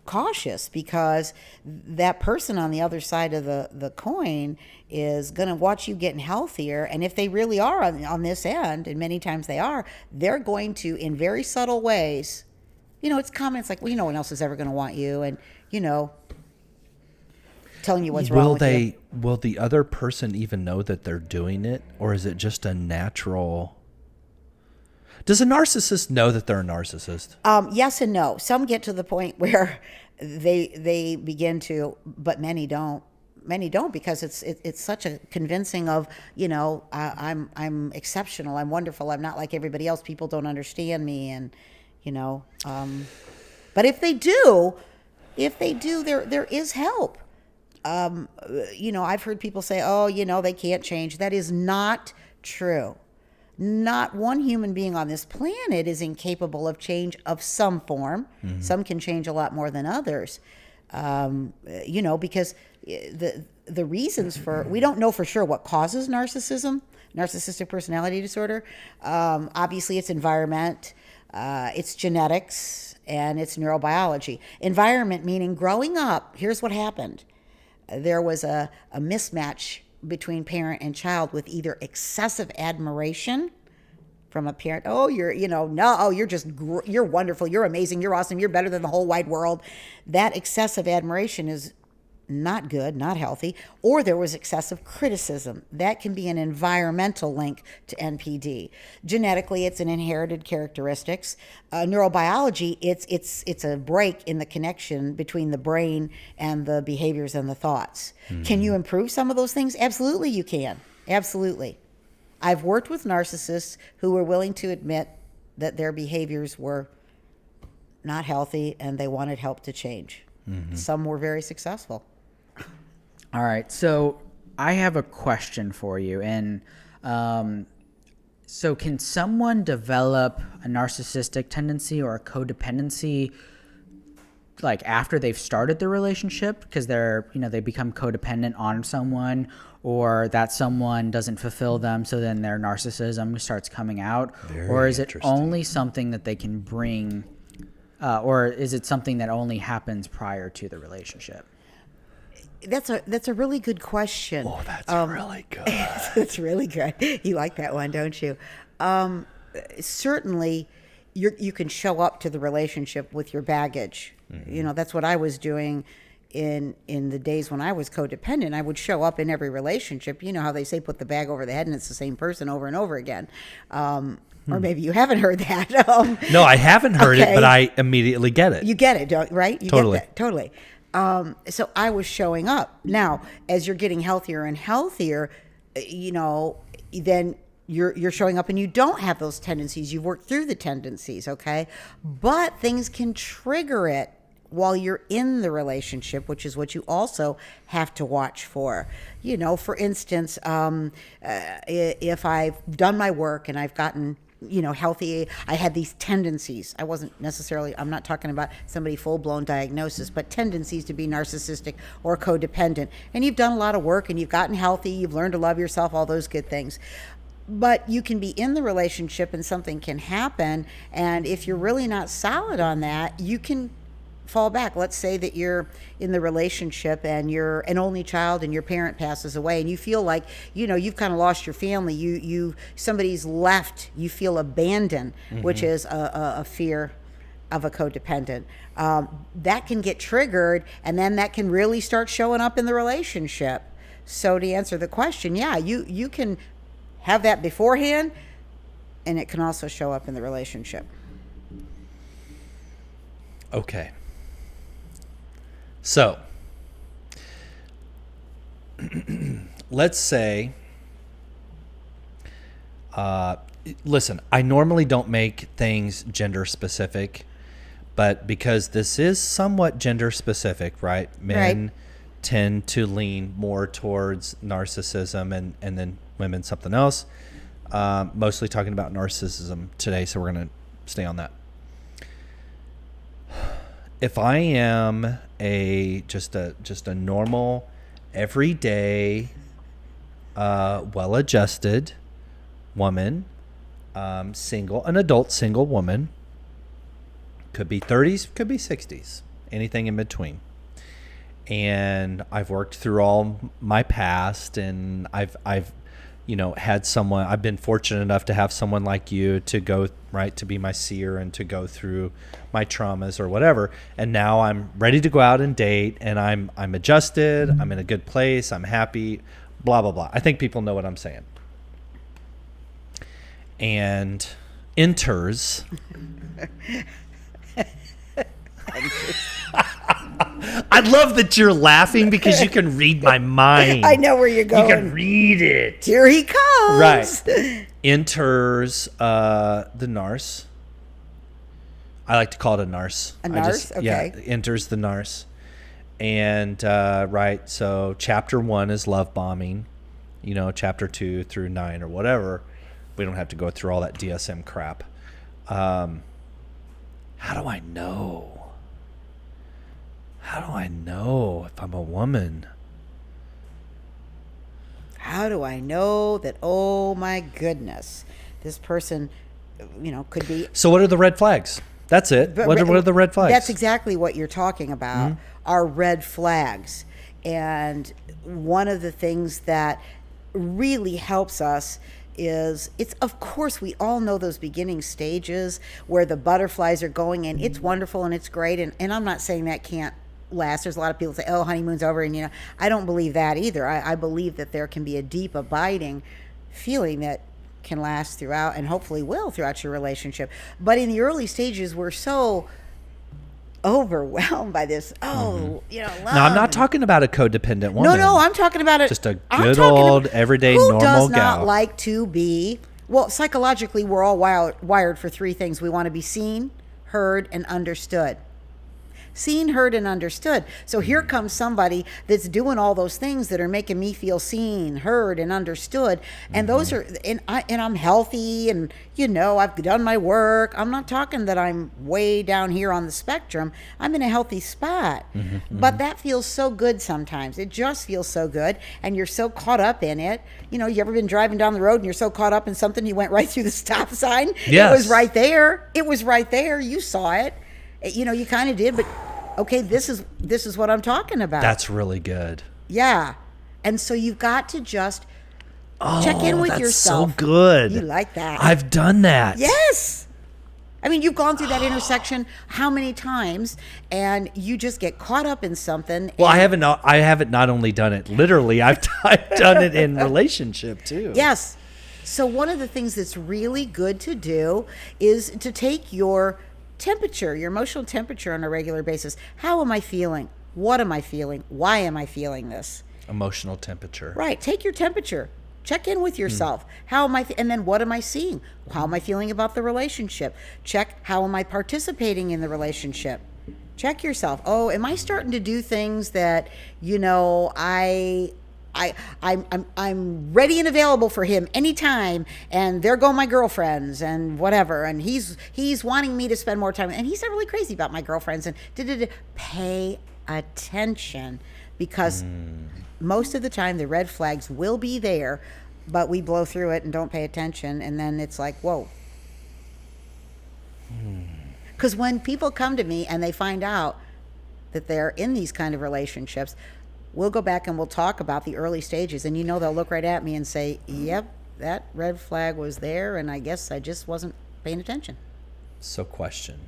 cautious, because that person on the other side of the coin is going to watch you getting healthier. And if they really are on this end, and many times they are, they're going to, in very subtle ways, it's comments like, well, no one else is ever going to want you. And, telling you what's wrong with you. Will the other person even know that they're doing it? Or is it just a natural... Does a narcissist know that they're a narcissist? Yes and no. Some get to the point where they begin to, but many don't. Many don't, because it's such a convincing of, I'm exceptional, I'm wonderful, I'm not like everybody else, people don't understand me, and but if they do, there is help. I've heard people say, oh, they can't change. That is not true. Not one human being on this planet is incapable of change of some form. Mm-hmm. Some can change a lot more than others. Because the reasons for, we don't know for sure what causes narcissistic personality disorder. Obviously it's environment, it's genetics, and it's neurobiology. Environment meaning growing up, here's what happened. There was a mismatch between parent and child with either excessive admiration from a parent. Oh, you're wonderful, you're amazing, you're awesome, you're better than the whole wide world. That excessive admiration is not good, not healthy. Or there was excessive criticism. That can be an environmental link to NPD. Genetically, it's an inherited characteristics. Neurobiology, it's a break in the connection between the brain and the behaviors and the thoughts. Mm-hmm. Can you improve some of those things? Absolutely you can. Absolutely. I've worked with narcissists who were willing to admit that their behaviors were not healthy and they wanted help to change. Mm-hmm. Some were very successful. All right, so I have a question for you. And so can someone develop a narcissistic tendency or a codependency like after they've started the relationship because they become codependent on someone, or that someone doesn't fulfill them, so then their narcissism starts coming out? Or is it only something that they can bring, or is it something that only happens prior to the relationship? That's a really good question. Oh, that's really good. That's really good. You like that one, don't you? Certainly, you can show up to the relationship with your baggage. Mm-hmm. That's what I was doing in the days when I was codependent. I would show up in every relationship. You know how they say put the bag over the head and it's the same person over and over again. Or maybe you haven't heard that. No, I haven't heard it, but I immediately get it. You get it, right? You totally. Get that. Totally. So I was showing up. Now, as you're getting healthier and healthier, then you're showing up and you don't have those tendencies. You've worked through the tendencies, okay? But things can trigger it while you're in the relationship, which is what you also have to watch for. For instance, if I've done my work and I've gotten healthy, I had these tendencies. I'm not talking about somebody full-blown diagnosis, but tendencies to be narcissistic or codependent. And you've done a lot of work and you've gotten healthy, you've learned to love yourself, all those good things. But you can be in the relationship and something can happen. And if you're really not solid on that, you can fall back. Let's say that you're in the relationship and you're an only child and your parent passes away and you feel like, you've kind of lost your family. Somebody's left, you feel abandoned, mm-hmm. which is a fear of a codependent. That can get triggered, and then that can really start showing up in the relationship. So to answer the question, yeah, you can have that beforehand, and it can also show up in the relationship. Okay. So, let's say, listen, I normally don't make things gender specific, but because this is somewhat gender specific, right? Men tend to lean more towards narcissism and then women something else. Mostly talking about narcissism today, so we're going to stay on that. if I am just a normal, everyday, well-adjusted woman, single, an adult single woman, could be 30s, could be 60s, anything in between. And I've worked through all my past, and I've had someone, I've been fortunate enough to have someone like you to go, right, to be my seer and to go through my traumas or whatever. And now I'm ready to go out and date, and I'm adjusted, I'm in a good place, I'm happy, blah, blah, blah. I think people know what I'm saying. And enters I love that you're laughing because you can read my mind. I know where you're going. You can read it. Here he comes. Right. Enters the narc. I like to call it a narc. A narc? Okay. Yeah, enters the narc. And, right, so chapter 1 is love bombing. Chapter 2 through 9 or whatever. We don't have to go through all that DSM crap. How do I know? How do I know if I'm a woman? How do I know that, oh my goodness, this person, could be. So what are the red flags? That's it. What are the red flags? That's exactly what you're talking about, are red flags. And one of the things that really helps us is, of course, we all know those beginning stages where the butterflies are going, and it's wonderful and it's great. And I'm not saying that can't last. There's a lot of people say, oh, honeymoon's over. And, I don't believe that either. I believe that there can be a deep, abiding feeling that can last throughout, and hopefully will throughout your relationship. But in the early stages, we're so overwhelmed by this. Love. Now, I'm not talking about a codependent woman. No, I'm talking about just a good old, everyday, normal gal. Who does not like to be, well, psychologically, we're all wired for 3 things. We want to be seen, heard, and understood. Seen, heard, and understood. So here comes somebody that's doing all those things that are making me feel seen, heard, and understood. And those are, and I'm healthy, and I've done my work. I'm not talking that I'm way down here on the spectrum. I'm in a healthy spot. But that feels so good sometimes. It just feels so good, and you're so caught up in it. You ever been driving down the road and you're so caught up in something you went right through the stop sign? Yes. It was right there. It was right there. You saw it. You kind of did, but okay, this is what I'm talking about. That's really good. Yeah. And so you've got to just check in with yourself. That's so good. You like that. I've done that. Yes. I mean, you've gone through that intersection how many times, and you just get caught up in something. Well, I haven't not only done it literally, I've done it in relationship too. Yes. So one of the things that's really good to do is to take your temperature, your emotional temperature on a regular basis. How am I feeling? What am I feeling? Why am I feeling this? Emotional temperature. Right. Take your temperature. Check in with yourself. How am I? And then what am I seeing? How am I feeling about the relationship? Check, how am I participating in the relationship? Check yourself. Oh, am I starting to do things that, I'm ready and available for him anytime, and there go my girlfriends and whatever, and he's wanting me to spend more time, and he's not really crazy about my girlfriends, and pay attention, because most of the time the red flags will be there, but we blow through it and don't pay attention, and then it's like, whoa. Because when people come to me and they find out that they're in these kind of relationships, we'll go back and we'll talk about the early stages, and they'll look right at me and say, yep, that red flag was there, and I guess I just wasn't paying attention. So question.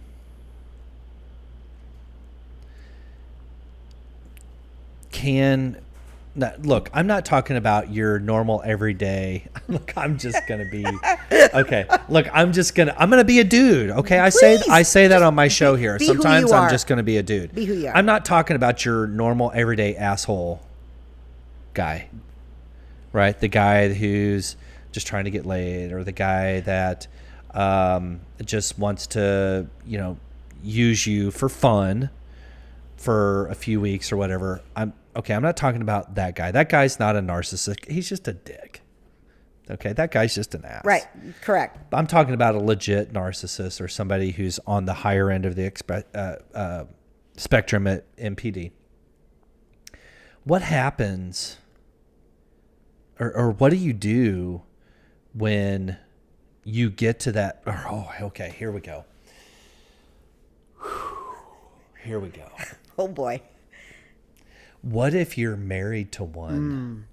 Look, I'm not talking about your normal everyday. Look, I'm just going to be, okay. Look, I'm going to be a dude. Okay. I say that on my show here. Sometimes I'm just going to be a dude. Be who you are. I'm not talking about your normal everyday asshole guy, right? The guy who's just trying to get laid, or the guy that just wants to, use you for fun for a few weeks or whatever. I'm not talking about that guy. That guy's not a narcissist. He's just a dick. Okay, that guy's just an ass. Right, correct. I'm talking about a legit narcissist, or somebody who's on the higher end of the spectrum at MPD. What happens, or what do you do when you get to that? Oh, okay, here we go. Here we go. Oh boy. What if you're married to one?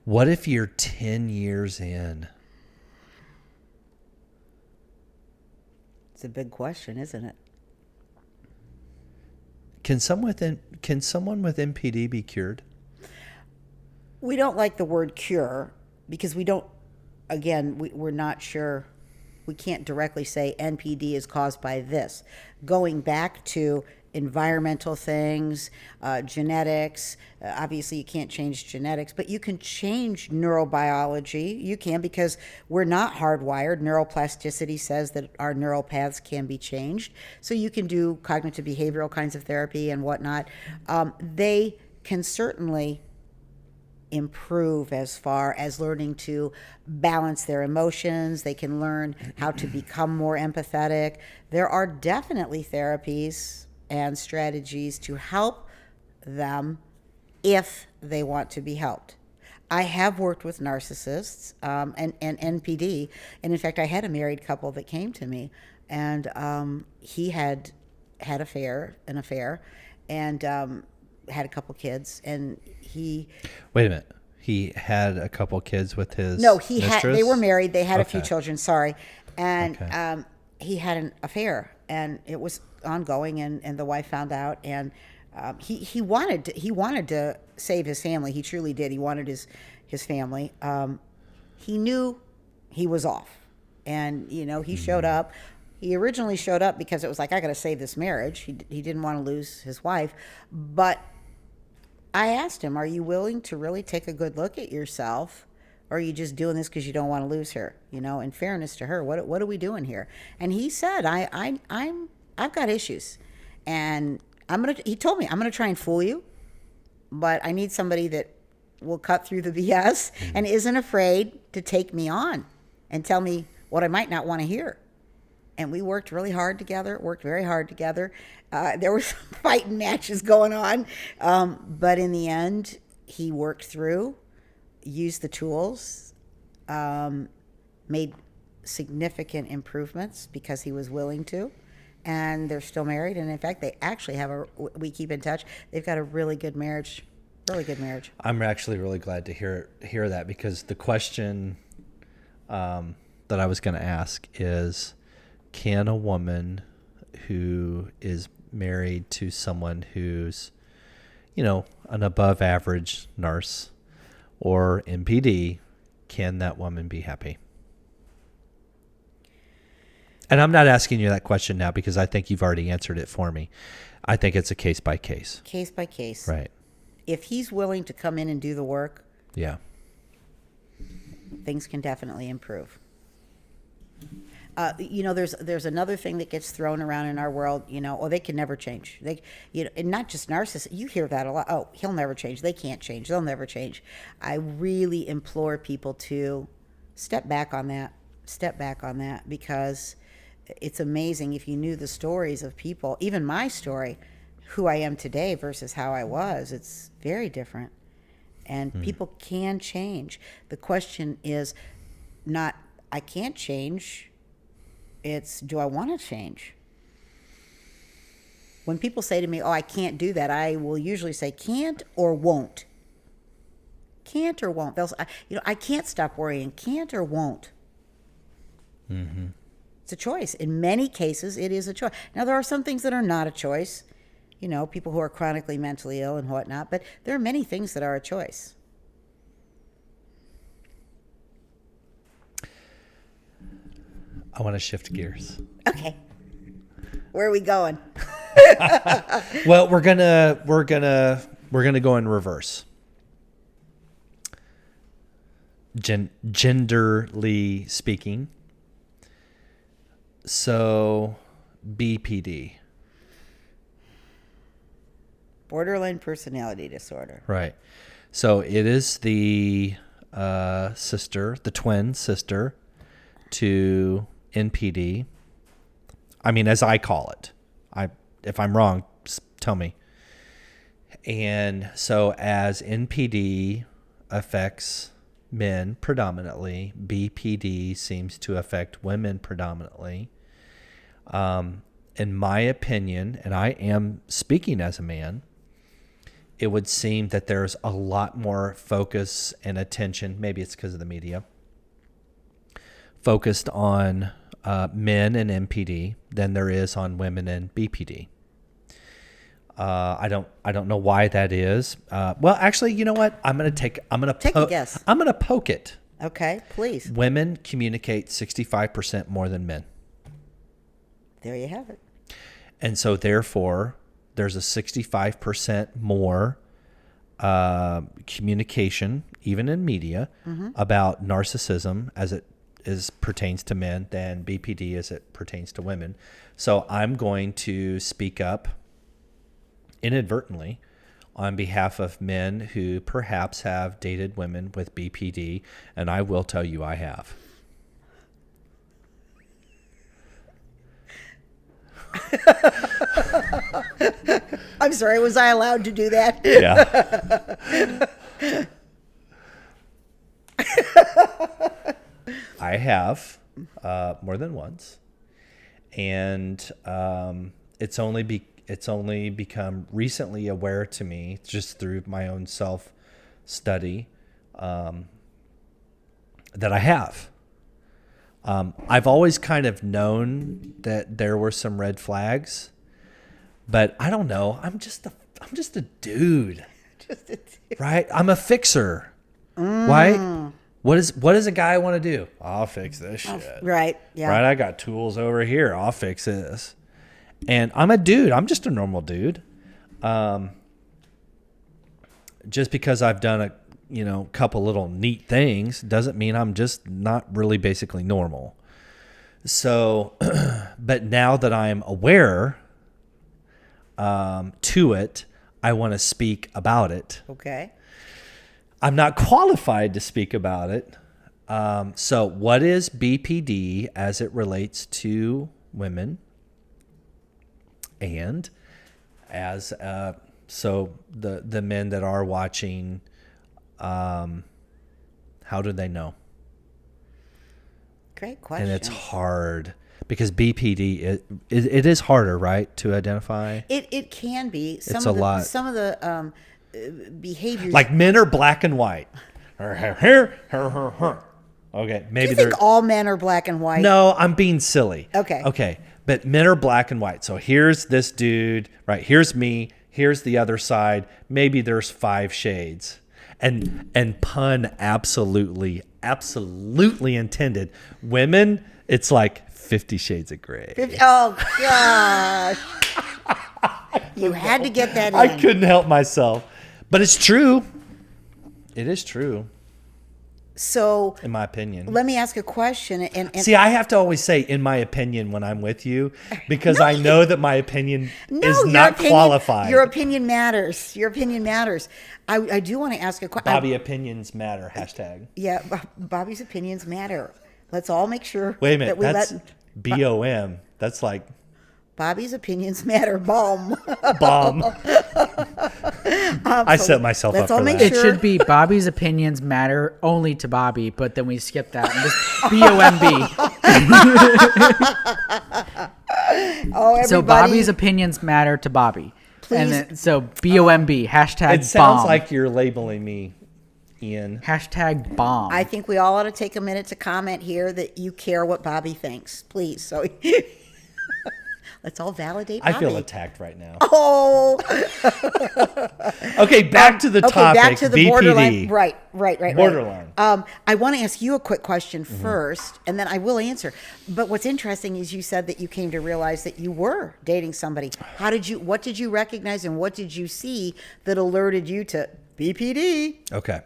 What if you're 10 years in? It's a big question, isn't it? Can someone with MPD be cured? We don't like the word cure because we're not sure. We can't directly say NPD is caused by this. Going back to environmental things, genetics, obviously you can't change genetics, but you can change neurobiology. You can, because we're not hardwired. Neuroplasticity says that our neural paths can be changed. So you can do cognitive behavioral kinds of therapy and whatnot. They can certainly improve as far as learning to balance their emotions. They can learn how to become more empathetic. There are definitely therapies and strategies to help them if they want to be helped. I have worked with narcissists and NPD, and in fact I had a married couple that came to me, and he had an affair and had a couple kids, and he... Wait a minute. He had a couple kids with his No, mistress? they were married. They had a few Okay. children, sorry. And Okay. he had an affair, and it was ongoing, and the wife found out, and he wanted to save his family. He truly did. He wanted his family. He knew he was off, and he showed up. He originally showed up because it was like, I got to save this marriage. He didn't want to lose his wife, but I asked him, are you willing to really take a good look at yourself, or are you just doing this because you don't want to lose her? In fairness to her, what are we doing here? And he said, I've got issues, and he told me, I'm gonna try and fool you, but I need somebody that will cut through the BS and isn't afraid to take me on and tell me what I might not want to hear. And we worked very hard together. There were some fighting matches going on. But in the end, he worked through, used the tools, made significant improvements because he was willing to. And they're still married. And in fact, they actually we keep in touch. They've got a really good marriage. Really good marriage. I'm actually really glad to hear that, because the question that I was going to ask is, can a woman who is married to someone who's, an above average narc or MPD, can that woman be happy? And I'm not asking you that question now because I think you've already answered it for me. I think it's a case by case. Case by case. Right. If he's willing to come in and do the work, Yeah. things can definitely improve. There's another thing that gets thrown around in our world, they can never change. And not just narcissists. You hear that a lot. Oh, he'll never change. They can't change. They'll never change. I really implore people to step back on that, because it's amazing if you knew the stories of people, even my story, who I am today versus how I was. It's very different. And people can change. The question is not, I can't change. It's, do I want to change? When people say to me, oh, I can't do that, I will usually say can't or won't. Can't or won't. I can't stop worrying. Can't or won't. Mm-hmm. It's a choice. In many cases, it is a choice. Now, there are some things that are not a choice. People who are chronically mentally ill and whatnot, but there are many things that are a choice. I want to shift gears. Okay. Where are we going? Well, we're gonna go in reverse. Genderly speaking. So, BPD. Borderline personality disorder. Right. So it is the twin sister to NPD. I mean, as I call it. If I'm wrong, tell me. And so as NPD affects men predominantly, BPD seems to affect women predominantly. In my opinion, and I am speaking as a man, it would seem that there's a lot more focus and attention, maybe it's because of the media, focused on men and NPD than there is on women and BPD. I don't know why that is. Well, actually, you know what? I'm gonna take a guess. I'm gonna poke it. Okay, please. Women communicate 65% more than men. There you have it. And so therefore, there's a 65% more communication, even in media, about narcissism as it pertains to men than BPD as it pertains to women. So I'm going to speak up inadvertently on behalf of men who perhaps have dated women with BPD, and I will tell you I have. I'm sorry, was I allowed to do that? Yeah. I have more than once, and it's only become recently aware to me just through my own self study that I have. I've always kind of known that there were some red flags, but I don't know. I'm just a dude, right? I'm a fixer, right? What does a guy want to do? I'll fix this shit. Right. Yeah. Right. I got tools over here. I'll fix this. And I'm a dude. I'm just a normal dude. Just because I've done a couple little neat things doesn't mean I'm just not really basically normal. So, but now that I'm aware to it, I want to speak about it. Okay. I'm not qualified to speak about it. So what is BPD as it relates to women? And as so the men that are watching, how do they know? Great question. And it's hard because BPD it is harder, right, to identify. It can be. It's a lot. Some of the behaviors. Like men are black and white. Okay, maybe Do you think all men are black and white? No, I'm being silly. Okay. But men are black and white. So here's this dude, right? Here's me. Here's the other side. Maybe there's 5 shades. And pun absolutely intended. Women, it's like 50 shades of gray. Oh, gosh. You had to get that in. I couldn't help myself. But it's true. It is true. So, in my opinion. Let me ask a question. And see, I have to always say "in my opinion" when I'm with you because I know that my opinion is not qualified. Your opinion matters. Your opinion matters. I do want to ask a question. Bobby opinions matter. #. Yeah, Bobby's opinions matter. Let's all make sure. Wait a minute. That That's BOM. That's like Bobby's opinions matter. Bomb. I set myself up for that. It should be Bobby's opinions matter only to Bobby, but then we skip that and just BOMB. So Bobby's opinions matter to Bobby. Please. And then, so BOMB, #bomb. It sounds like you're labeling me, Ian. #bomb. I think we all ought to take a minute to comment here that you care what Bobby thinks. Please. So let's all validate Bobby. I feel attacked right now. Oh. Okay, back to the topic. Back to the BPD. borderline. Right. Borderline. I want to ask you a quick question first, and then I will answer. But what's interesting is you said that you came to realize that you were dating somebody. What did you recognize and what did you see that alerted you to BPD? Okay.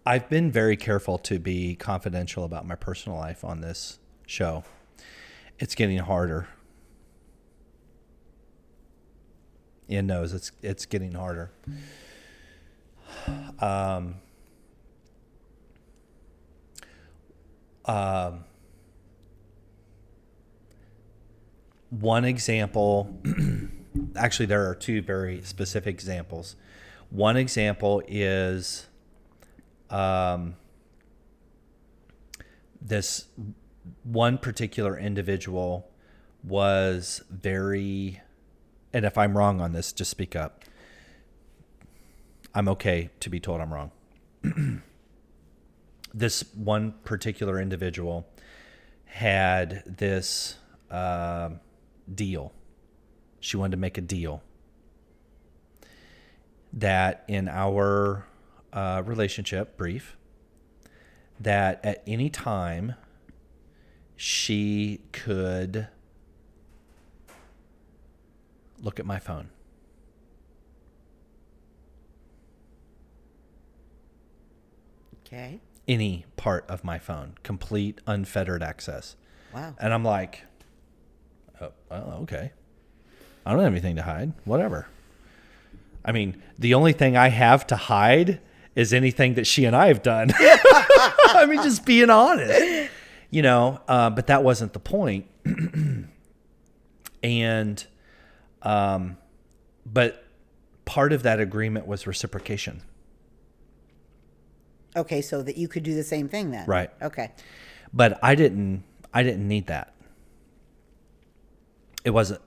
I've been very careful to be confidential about my personal life on this show. It's getting harder. Ian knows it's getting harder. One example, actually, there are two very specific examples. One example is this one particular individual was very, and if I'm wrong on this, just speak up. I'm okay to be told I'm wrong. This one particular individual had this deal. She wanted to make a deal that in our relationship, brief, that at any time she could look at my phone. Okay. Any part of my phone, complete unfettered access. Wow. And I'm like, oh, well, okay. I don't have anything to hide. Whatever. I mean, the only thing I have to hide is anything that she and I have done. I mean, just being honest, you know, but that wasn't the point. And, but part of that agreement was reciprocation. Okay, so that you could do the same thing then. Right. Okay. But I didn't need that. It wasn't,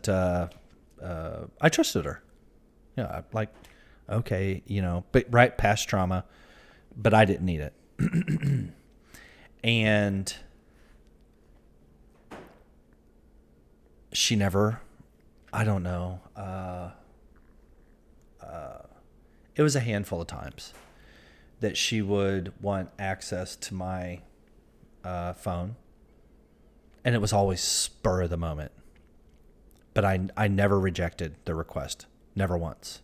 I trusted her. Yeah. Like, okay, you know, but right past trauma, but I didn't need it. And she never, I don't know. It was a handful of times that she would want access to my phone. And it was always spur of the moment. But I never rejected the request. Never once.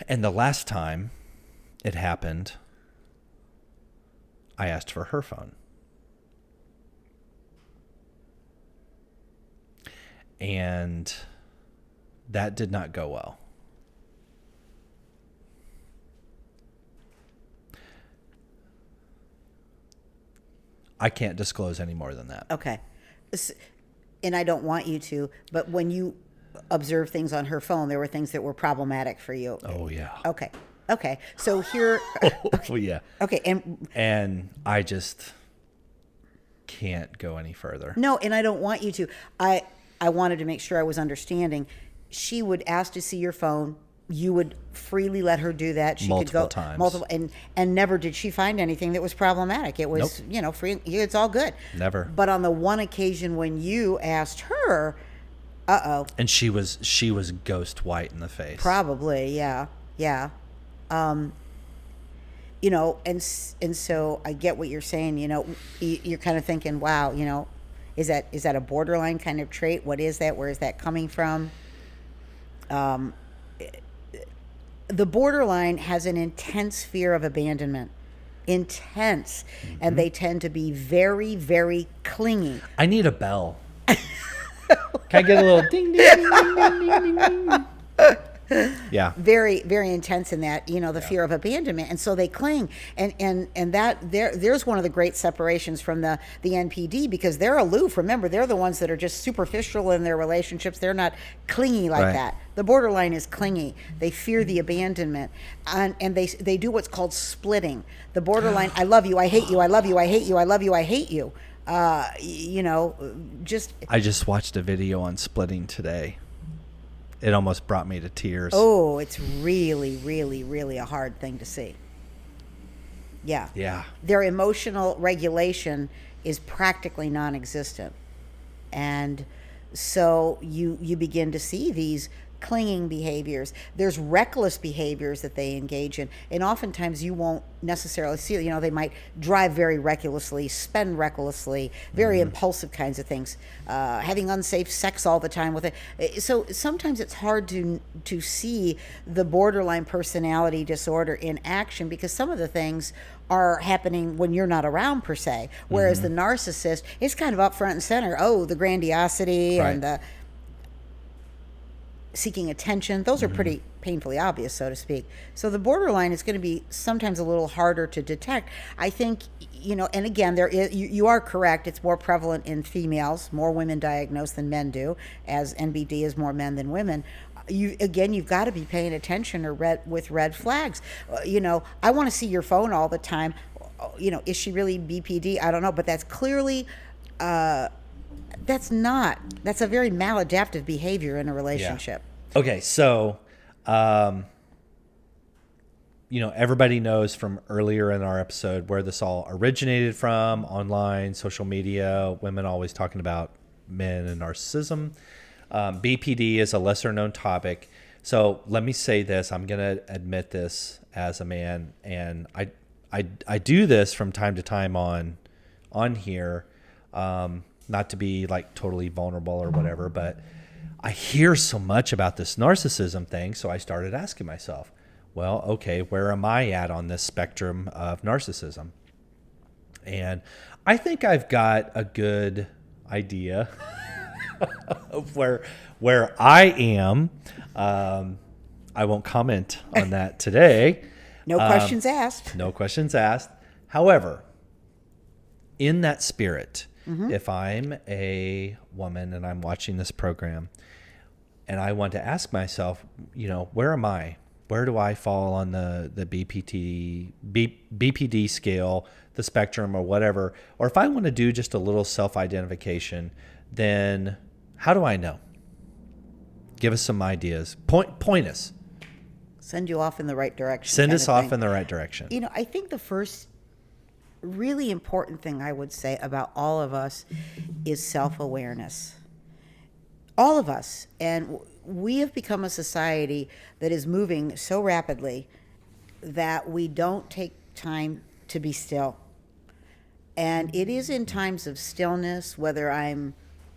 And the last time it happened, I asked for her phone. And that did not go well. I can't disclose any more than that. Okay. And I don't want you to, but when you observed things on her phone, there were things that were problematic for you. Oh, yeah. Okay. Okay. So here. Oh, yeah. Okay. And I just can't go any further. No, and I don't want you to. I wanted to make sure I was understanding. She would ask to see your phone. You would freely let her do that. She Multiple could go times. And never did she find anything that was problematic. It was, Nope. you know, free. It's all good. Never. But on the one occasion when you asked her, And she was ghost white in the face. probably, yeah. You know, and so I get what you're saying. You know, you're kind of thinking, wow, you know, is that a borderline kind of trait? What is that? Where is that coming from? The borderline has an intense fear of abandonment. Intense. Mm-hmm. And they tend to be very, very clingy. I need a bell. Can I get a little ding, ding, ding, ding, ding, ding, ding? Yeah. Very, very intense in that, you know, the fear of abandonment. And so they cling. And that there's one of the great separations from the NPD, because they're aloof. Remember, they're the ones that are just superficial in their relationships. They're not clingy like that. The borderline is clingy. They fear the abandonment. And they do what's called splitting. The borderline, I love you, I hate you, I love you, I hate you, I love you, I hate you. You know, just... I just watched a video on splitting today. It almost brought me to tears. Oh, it's really, really, really a hard thing to see. Yeah. Yeah. Their emotional regulation is practically non-existent. And so you begin to see these clinging behaviors. There's reckless behaviors that they engage in. And oftentimes you won't necessarily see it. You know, they might drive very recklessly, spend recklessly, very impulsive kinds of things, having unsafe sex all the time with it. So sometimes it's hard to see the borderline personality disorder in action, because some of the things are happening when you're not around per se. Whereas the narcissist is kind of up front and center. Oh, the grandiosity and the... seeking attention. Those are pretty painfully obvious, so to speak. So the borderline is going to be sometimes a little harder to detect. I think, and again, there is, you are correct. It's more prevalent in females. More women diagnose than men do, as NBD is more men than women. You've got to be paying attention with red flags. I want to see your phone all the time. Is she really BPD? I don't know, but that's clearly, that's a very maladaptive behavior in a relationship. Yeah. Okay, so, everybody knows from earlier in our episode where this all originated from: online, social media, women always talking about men and narcissism. BPD is a lesser known topic. So let me say this. I'm going to admit this as a man, and I do this from time to time on here, not to be like totally vulnerable or whatever, but I hear so much about this narcissism thing. So I started asking myself, well, okay, where am I at on this spectrum of narcissism? And I think I've got a good idea of where I am. I won't comment on that today. No questions asked. No questions asked. However, in that spirit, if I'm a woman and I'm watching this program and I want to ask myself, where am I? Where do I fall on the BPD scale, the spectrum or whatever? Or if I want to do just a little self-identification, then how do I know? Give us some ideas. Point us. Send you off in the right direction. Send us off in the right direction. I think the first really important thing I would say about all of us is self-awareness. All of us. And we have become a society that is moving so rapidly that we don't take time to be still. And it is in times of stillness, whether I'm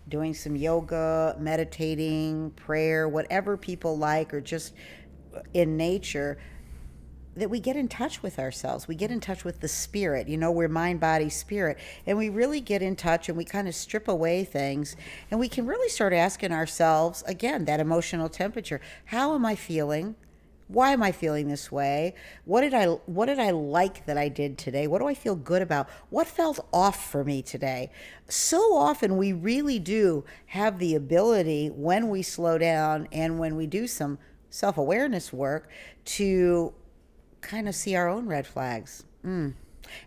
doing some yoga, meditating, prayer, whatever people like, or just in nature, that we get in touch with ourselves. We get in touch with the spirit. We're mind, body, spirit. And we really get in touch and we kind of strip away things. And we can really start asking ourselves, again, that emotional temperature. How am I feeling? Why am I feeling this way? What did I like that I did today? What do I feel good about? What felt off for me today? So often we really do have the ability, when we slow down and when we do some self-awareness work, to kind of see our own red flags. And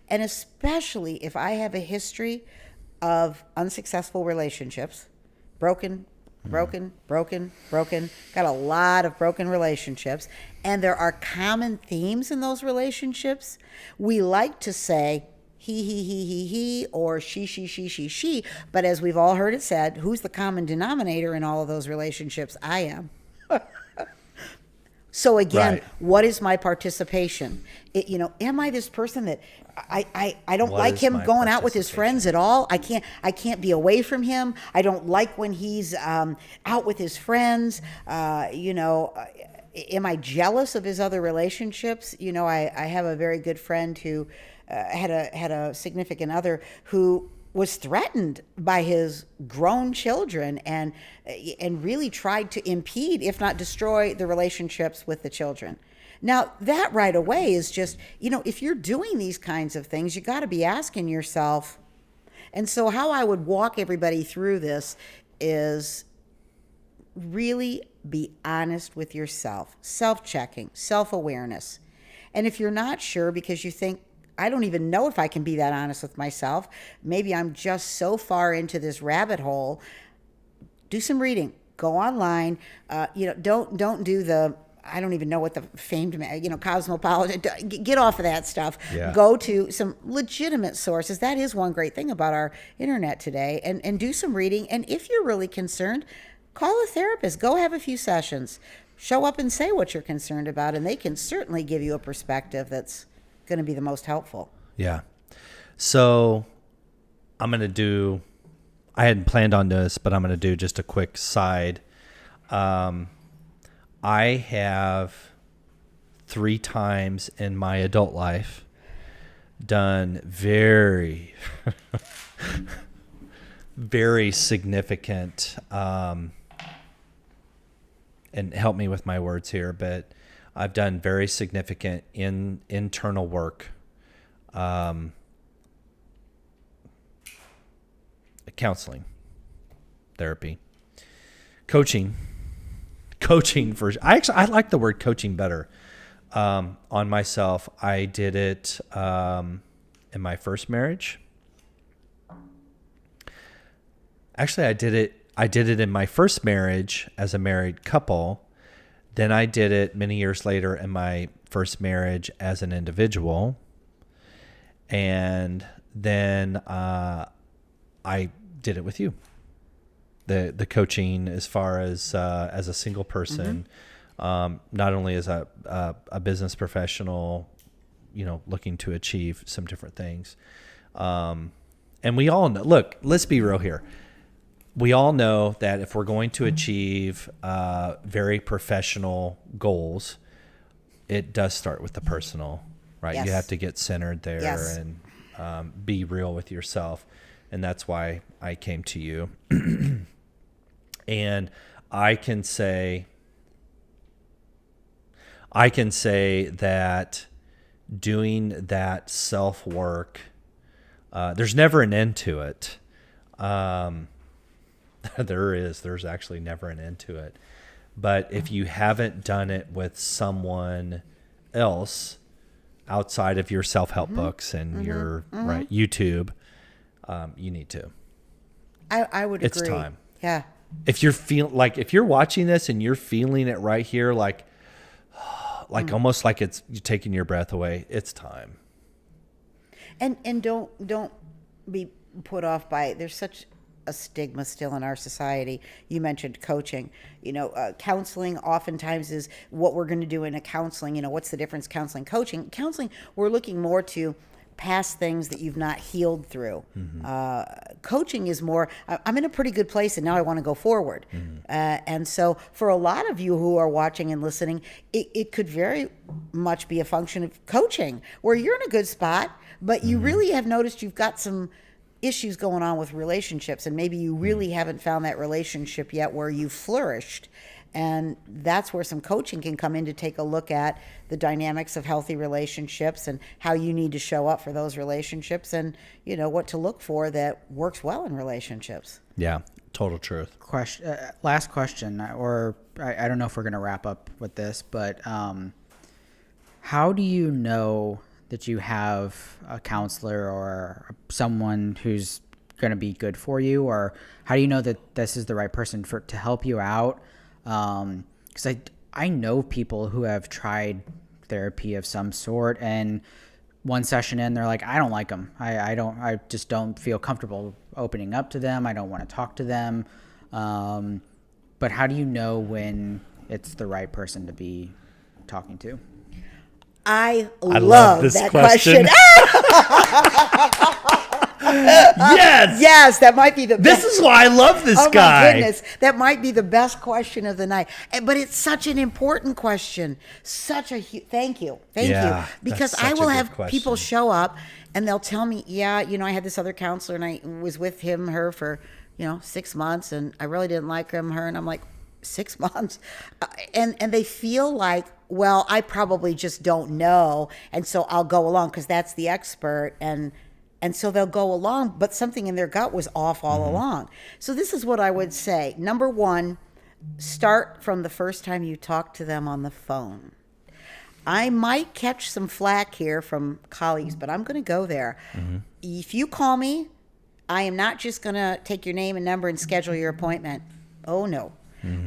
especially if I have a history of unsuccessful relationships, broken, got a lot of broken relationships, and there are common themes in those relationships. We like to say he, or she, but as we've all heard it said, who's the common denominator in all of those relationships? I am. So again, Right. What is my participation? Am I this person that I don't What like is him my going out with his participation? friends at all? I can't be away from him. I don't like when he's out with his friends. Am I jealous of his other relationships? I have a very good friend who had a significant other who was threatened by his grown children and really tried to impede, if not destroy, the relationships with the children. Now, that right away is just, if you're doing these kinds of things, you got to be asking yourself. And so how I would walk everybody through this is really be honest with yourself, self-checking, self-awareness. And if you're not sure because you think, I don't even know if I can be that honest with myself, maybe I'm just so far into this rabbit hole, do some reading, go online, don't do the, I don't even know what the famed, Cosmopolitan, get off of that stuff. Yeah. Go to some legitimate sources. That is one great thing about our internet today, and do some reading. And if you're really concerned, call a therapist, go have a few sessions, show up and say what you're concerned about, and they can certainly give you a perspective that's going to be the most helpful. Yeah. So I hadn't planned on this, but I'm going to do just a quick side. I have 3 times in my adult life done very, very significant and help me with my words here, but I've done very significant internal work, counseling, therapy, coaching for, I like the word coaching better, on myself. I did it, in my first marriage. Actually, I did it in my first marriage as a married couple. Then I did it many years later in my first marriage as an individual. And then I did it with you. The coaching as far as a single person, not only as a business professional, looking to achieve some different things. And we all know, look, let's be real here. We all know that if we're going to achieve very professional goals, it does start with the personal, right? Yes. You have to get centered there Yes. and be real with yourself. And that's why I came to you. And I can say that doing that self-work, there's never an end to it. There's actually never an end to it. But if you haven't done it with someone else outside of your self-help books and your right YouTube, you need to. I would agree. It's time. Yeah. If you're watching this and you're feeling it right here, like almost like you're taking your breath away, it's time. And don't be put off by, there's such a stigma still in our society. You mentioned coaching. Counseling oftentimes is what we're going to do in a counseling. What's the difference, counseling, coaching? Counseling, we're looking more to past things that you've not healed through. Coaching is more, I'm in a pretty good place and now I want to go forward. And so for a lot of you who are watching and listening, it could very much be a function of coaching where you're in a good spot, but you really have noticed you've got some issues going on with relationships, and maybe you really haven't found that relationship yet where you flourished. And that's where some coaching can come in to take a look at the dynamics of healthy relationships and how you need to show up for those relationships and, what to look for that works well in relationships. Yeah, total truth. Last question, or I don't know if we're going to wrap up with this, but how do you know that you have a counselor or someone who's going to be good for you, or how do you know that this is the right person to help you out? Because I know people who have tried therapy of some sort, and one session in, they're like, I don't like them. I just don't feel comfortable opening up to them. I don't want to talk to them. But how do you know when it's the right person to be talking to? I love this that question. Yes. Yes, that might be the best. This is why I love this guy. Oh my goodness, that might be the best question of the night. But it's such an important question. Thank you. Yeah, Because that's I such a will good have question. people show up and they'll tell me, yeah, I had this other counselor and I was with her for, 6 months and I really didn't like her. And I'm like, 6 months? And they feel like, well, I probably just don't know. And so I'll go along because that's the expert. And so they'll go along, but something in their gut was off all along. So this is what I would say. Number one, start from the first time you talk to them on the phone. I might catch some flack here from colleagues, but I'm going to go there. If you call me, I am not just going to take your name and number and schedule your appointment. Oh, no.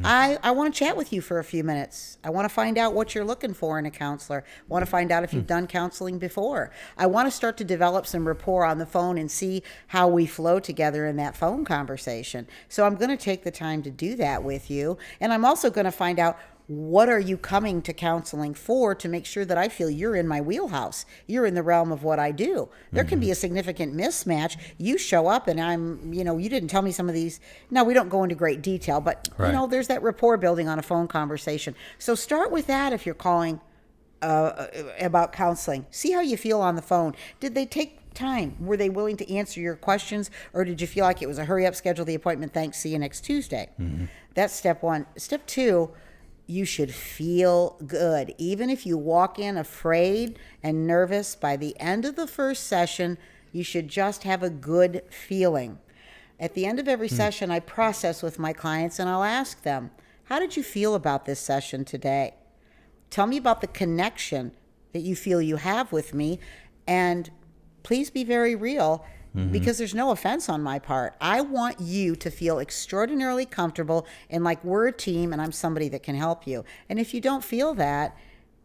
I want to chat with you for a few minutes. I want to find out what you're looking for in a counselor. I want to find out if you've done counseling before. I want to start to develop some rapport on the phone and see how we flow together in that phone conversation. So I'm going to take the time to do that with you. And I'm also going to find out, what are you coming to counseling for, to make sure that I feel you're in my wheelhouse. You're in the realm of what I do. There can be a significant mismatch. You show up and I'm, you didn't tell me some of these. No, we don't go into great detail, but Right. there's that rapport building on a phone conversation. So start with that if you're calling about counseling. See how you feel on the phone. Did they take time? Were they willing to answer your questions, or did you feel like it was a hurry up, schedule the appointment, thanks, see you next Tuesday? That's step one. Step two, you should feel good. Even if you walk in afraid and nervous, by the end of the first session, you should just have a good feeling. At the end of every session, I process with my clients and I'll ask them, how did you feel about this session today? Tell me about the connection that you feel you have with me, and please be very real, because there's no offense on my part. I want you to feel extraordinarily comfortable and like we're a team and I'm somebody that can help you. And if you don't feel that,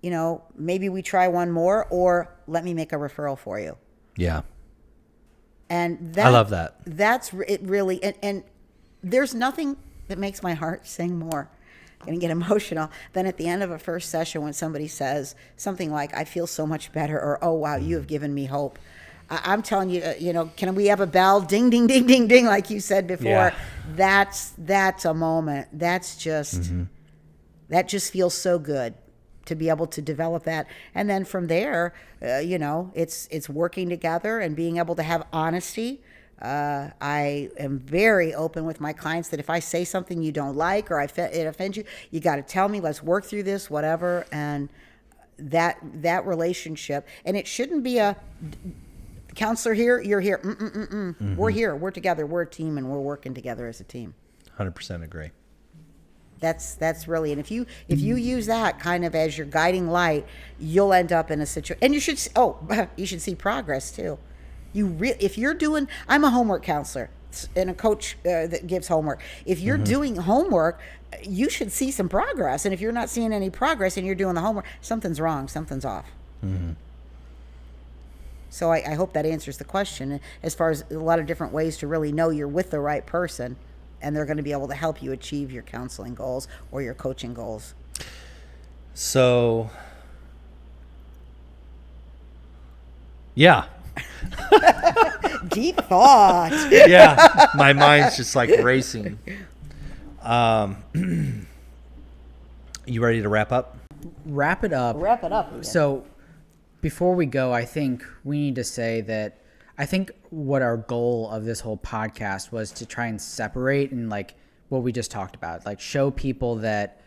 maybe we try one more, or let me make a referral for you. Yeah. And I love that. That's it really. And there's nothing that makes my heart sing more and get emotional than at the end of a first session when somebody says something like, I feel so much better, or, oh, wow, you have given me hope. I'm telling you, can we have a bell? Ding, ding, ding, ding, ding, like you said before. Yeah. That's a moment. That's just, that just feels so good to be able to develop that. And then from there, it's working together and being able to have honesty. I am very open with my clients that if I say something you don't like or it offends you, you got to tell me, let's work through this, whatever. And that relationship, and it shouldn't be a counselor here, you're here. We're here, we're together, we're a team, and we're working together as a team. 100% agree. That's really, and if you use that kind of as your guiding light, you'll end up in a situation, and you should see progress too. If you're doing, I'm a homework counselor and a coach that gives homework. If you're doing homework, you should see some progress. And if you're not seeing any progress and you're doing the homework, something's wrong, something's off. So I hope that answers the question as far as a lot of different ways to really know you're with the right person and they're going to be able to help you achieve your counseling goals or your coaching goals. So, yeah. Deep thought. Yeah, my mind's just like racing. You ready to wrap up? Wrap it up. Wrap it up. Ian. So before we go, I think we need to say that I think what our goal of this whole podcast was to try and separate and like what we just talked about, like show people that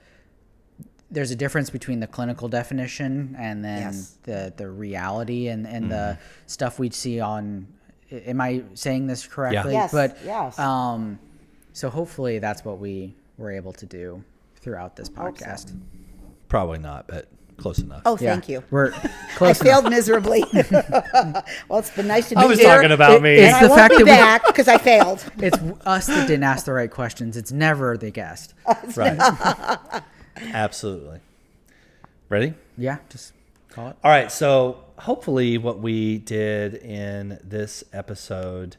there's a difference between the clinical definition and then the reality and the stuff we'd see on. Am I saying this correctly? Yeah. Yes. But yes. So hopefully that's what we were able to do throughout this podcast. So. Probably not, but close enough. Oh, thank you. We're I close enough. failed miserably. Well, it's been nice to be here. I was talking about me. It's And the I fact won't be that back because I failed. it's us that didn't ask the right questions. It's never the guest. Right. Absolutely. Ready? Yeah, just call it. All right. So hopefully what we did in this episode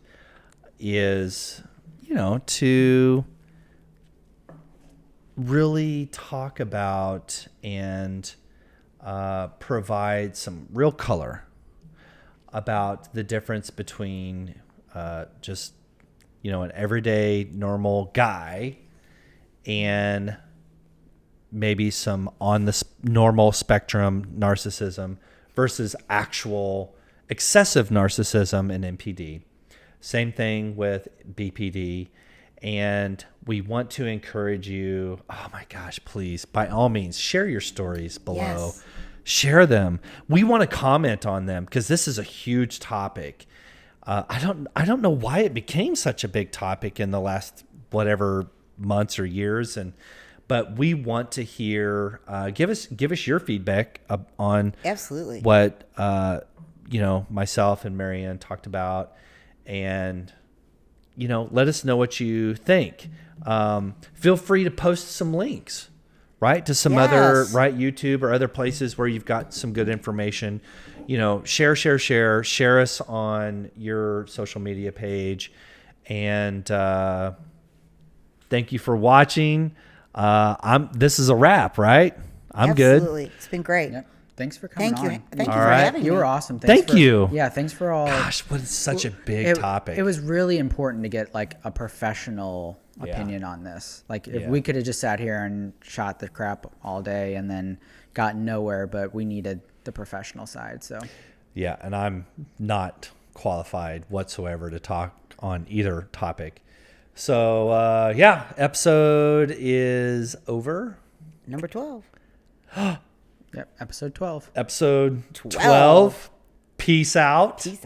is, to really talk about and provide some real color about the difference between just, an everyday normal guy and maybe some on the normal spectrum narcissism versus actual excessive narcissism and NPD. Same thing with BPD. And we want to encourage you, oh my gosh, please, by all means, share your stories below. Yes. Share them. We want to comment on them because this is a huge topic. I don't know why it became such a big topic in the last whatever months or years, but we want to hear. Give us your feedback on Absolutely what myself and MaryAnne talked about, and let us know what you think. Feel free to post some links, right, to some other YouTube or other places where you've got some good information. Share us on your social media page, and thank you for watching. This is a wrap, right? I'm Absolutely. good. It's been great. Yep. Thanks for coming Thank you. on. Thank you All for right. having me. You were awesome. Thank you. Yeah, thanks for all. Gosh, what is such a big topic. It was really important to get like a professional opinion on this. Like if we could have just sat here and shot the crap all day and then gotten nowhere, but we needed the professional side. So yeah, and I'm not qualified whatsoever to talk on either topic. So episode is over. Number 12. Yep, episode 12. Episode 12. Peace out. Peace out.